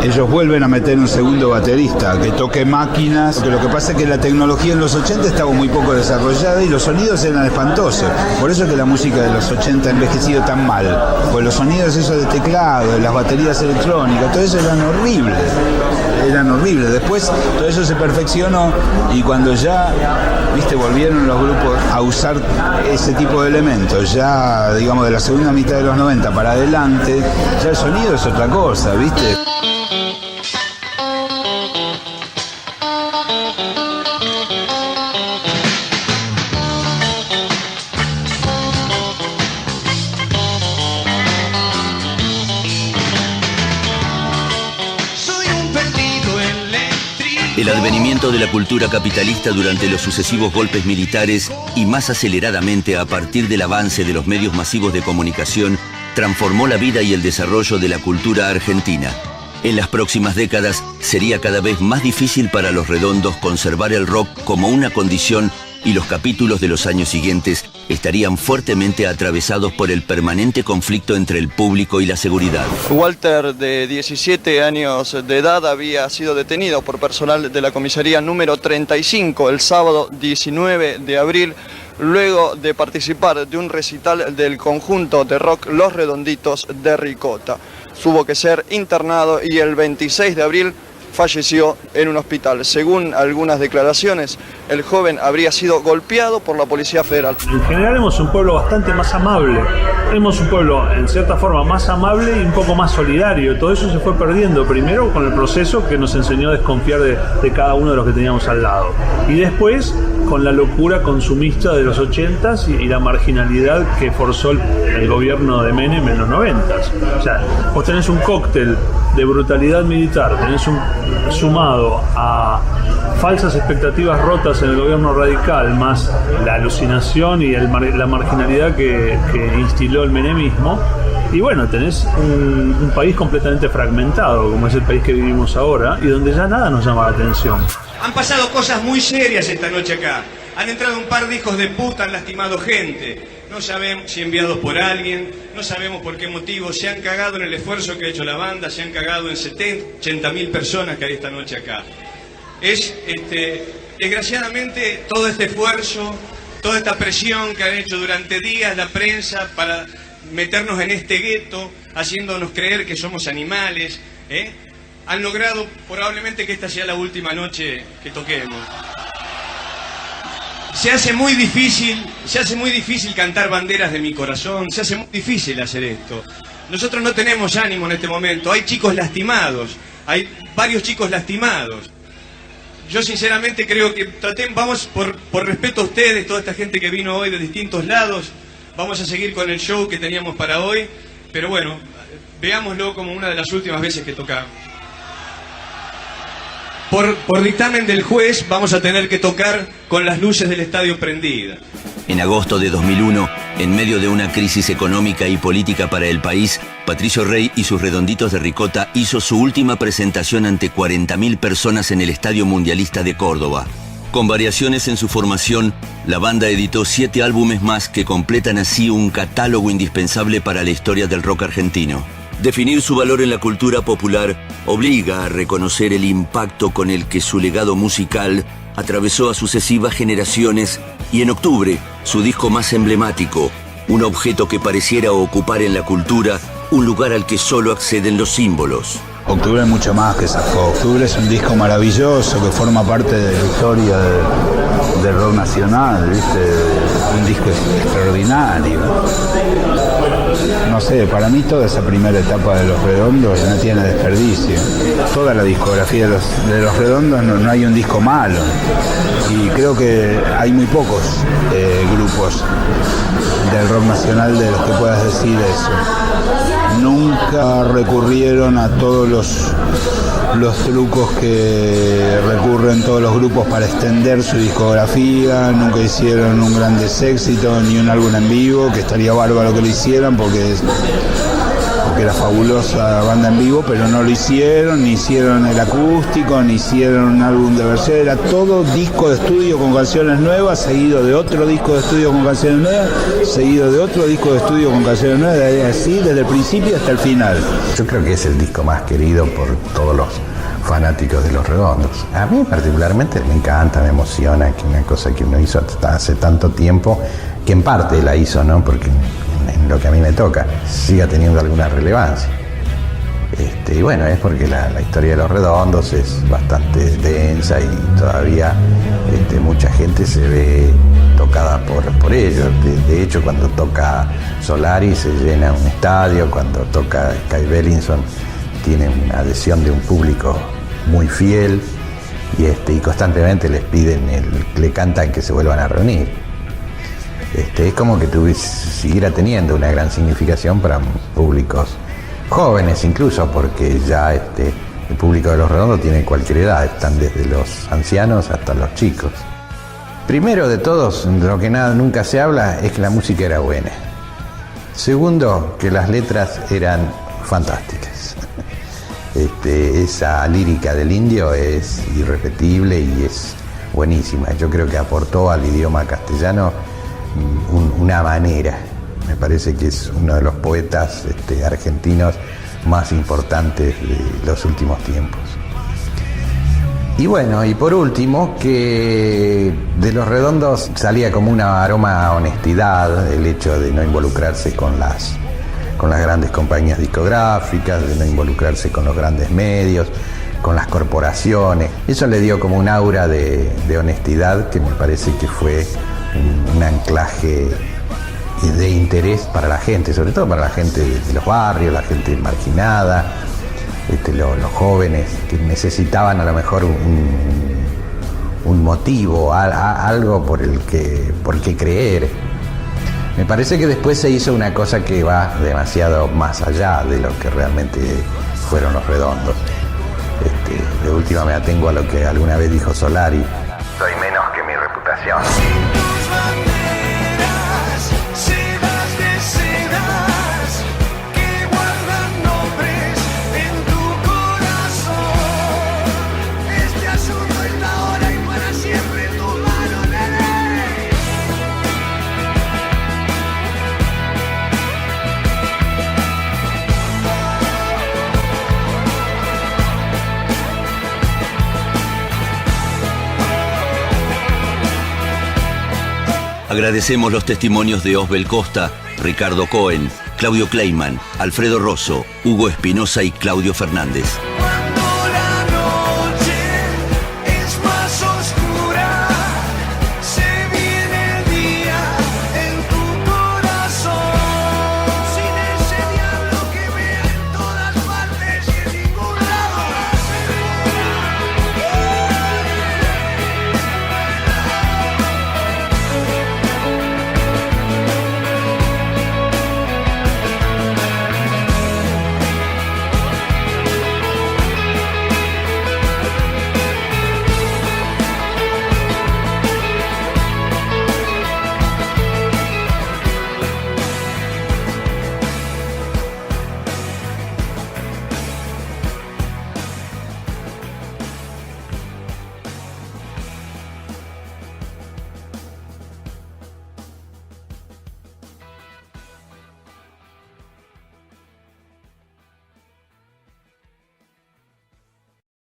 C: ellos vuelven a meter un segundo baterista que toque máquinas, porque lo que pasa es que la tecnología en los 80 estaba muy poco desarrollada y los sonidos eran espantosos. Por eso es que la música de los 80 ha envejecido tan mal, porque los sonidos esos de teclado, de las baterías electrónicas, todo eso eran horribles. Después todo eso se perfeccionó y cuando ya, volvieron los grupos a usar ese tipo de elementos, ya, digamos, de la segunda mitad de los 90 para adelante, ya el sonido es otra cosa, ¿viste?
A: El advenimiento de la cultura capitalista durante los sucesivos golpes militares y más aceleradamente a partir del avance de los medios masivos de comunicación transformó la vida y el desarrollo de la cultura argentina. En las próximas décadas sería cada vez más difícil para Los Redondos conservar el rock como una condición y los capítulos de los años siguientes estarían fuertemente atravesados por el permanente conflicto entre el público y la seguridad.
S: Walter, de 17 años de edad, había sido detenido por personal de la comisaría número 35 el sábado 19 de abril, luego de participar de un recital del conjunto de rock Los Redonditos de Ricota. Tuvo que ser internado y el 26 de abril falleció en un hospital. Según algunas declaraciones, el joven habría sido golpeado por la Policía Federal.
G: En general hemos un pueblo bastante más amable. Hemos un pueblo, en cierta forma, más amable y un poco más solidario. Todo eso se fue perdiendo, primero con el proceso que nos enseñó a desconfiar de cada uno de los que teníamos al lado. Y después con la locura consumista de los 80s y la marginalidad que forzó el gobierno de Menem en los 90s. O sea, vos tenés un cóctel de brutalidad militar, tenés sumado a falsas expectativas rotas en el gobierno radical, más la alucinación y la marginalidad que instiló el menemismo, y bueno, tenés un país completamente fragmentado, como es el país que vivimos ahora, y donde ya nada nos llama la atención.
T: Han pasado cosas muy serias esta noche acá. Han entrado un par de hijos de puta, han lastimado gente. No sabemos si enviados por alguien, no sabemos por qué motivo. Se han cagado en el esfuerzo que ha hecho la banda, se han cagado en 80.000 personas que hay esta noche acá. Desgraciadamente, todo este esfuerzo, toda esta presión que han hecho durante días la prensa para meternos en este gueto, haciéndonos creer que somos animales, han logrado probablemente que esta sea la última noche que toquemos. Se hace muy difícil cantar Banderas de mi corazón, se hace muy difícil hacer esto. Nosotros no tenemos ánimo en este momento, hay chicos lastimados, hay varios chicos lastimados. Yo sinceramente creo que vamos por respeto a ustedes, toda esta gente que vino hoy de distintos lados, vamos a seguir con el show que teníamos para hoy, pero bueno, veámoslo como una de las últimas veces que tocamos. Por dictamen del juez vamos a tener que tocar con las luces del estadio prendidas.
A: En agosto de 2001, en medio de una crisis económica y política para el país, Patricio Rey y sus Redonditos de Ricota hizo su última presentación ante 40.000 personas en el Estadio Mundialista de Córdoba. Con variaciones en su formación, la banda editó 7 álbumes más que completan así un catálogo indispensable para la historia del rock argentino. Definir su valor en la cultura popular obliga a reconocer el impacto con el que su legado musical atravesó a sucesivas generaciones y en octubre, su disco más emblemático, un objeto que pareciera ocupar en la cultura un lugar al que solo acceden los símbolos.
C: Octubre es mucho más que Safo. Octubre es un disco maravilloso que forma parte de la historia del rock nacional, ¿viste? Un disco extraordinario. No sé, para mí toda esa primera etapa de Los Redondos no tiene desperdicio. Toda la discografía de Los Redondos no hay un disco malo. Y creo que hay muy pocos grupos del rock nacional de los que puedas decir eso. Nunca recurrieron a todos los trucos que recurren todos los grupos para extender su discografía, nunca hicieron un grandes éxito ni un álbum en vivo, que estaría bárbaro que lo hicieran porque porque era fabulosa banda en vivo, pero no lo hicieron, ni hicieron el acústico, ni hicieron un álbum de versión, era todo disco de estudio con canciones nuevas, seguido de otro disco de estudio con canciones nuevas, seguido de otro disco de estudio con canciones nuevas, así desde el principio hasta el final.
B: Yo creo que es el disco más querido por todos los fanáticos de Los Redondos. A mí particularmente me encanta, me emociona, que una cosa que uno hizo hasta hace tanto tiempo, que en parte la hizo, ¿no? Porque en lo que a mí me toca, siga teniendo alguna relevancia. Y bueno, es porque la historia de Los Redondos es bastante densa y todavía mucha gente se ve tocada por ellos. De hecho, cuando toca Solari se llena un estadio, cuando toca Kai Bellinson tiene una adhesión de un público muy fiel y constantemente les piden, le cantan que se vuelvan a reunir. Es como que siguiera teniendo una gran significación para públicos jóvenes incluso, porque ya el público de Los Redondos tiene cualquier edad, están desde los ancianos hasta los chicos. Primero de todos, de lo que nunca se habla, es que la música era buena. Segundo, que las letras eran fantásticas. Esa lírica del Indio es irrepetible y es buenísima. Yo creo que aportó al idioma castellano una manera. Me parece que es uno de los poetas argentinos más importantes de los últimos tiempos. Y bueno, y por último, que de Los Redondos salía como un aroma a honestidad, el hecho de no involucrarse con las grandes compañías discográficas, de no involucrarse con los grandes medios, con las corporaciones. Eso le dio como un aura de honestidad que me parece que fue un anclaje de interés para la gente, sobre todo para la gente de los barrios, la gente marginada, los jóvenes que necesitaban a lo mejor un motivo, algo por qué creer. Me parece que después se hizo una cosa que va demasiado más allá de lo que realmente fueron Los Redondos. De última me atengo a lo que alguna vez dijo Solari: soy menos que mi reputación.
A: Agradecemos los testimonios de Osbel Costa, Ricardo Cohen, Claudio Kleiman, Alfredo Rosso, Hugo Espinosa y Claudio Fernández.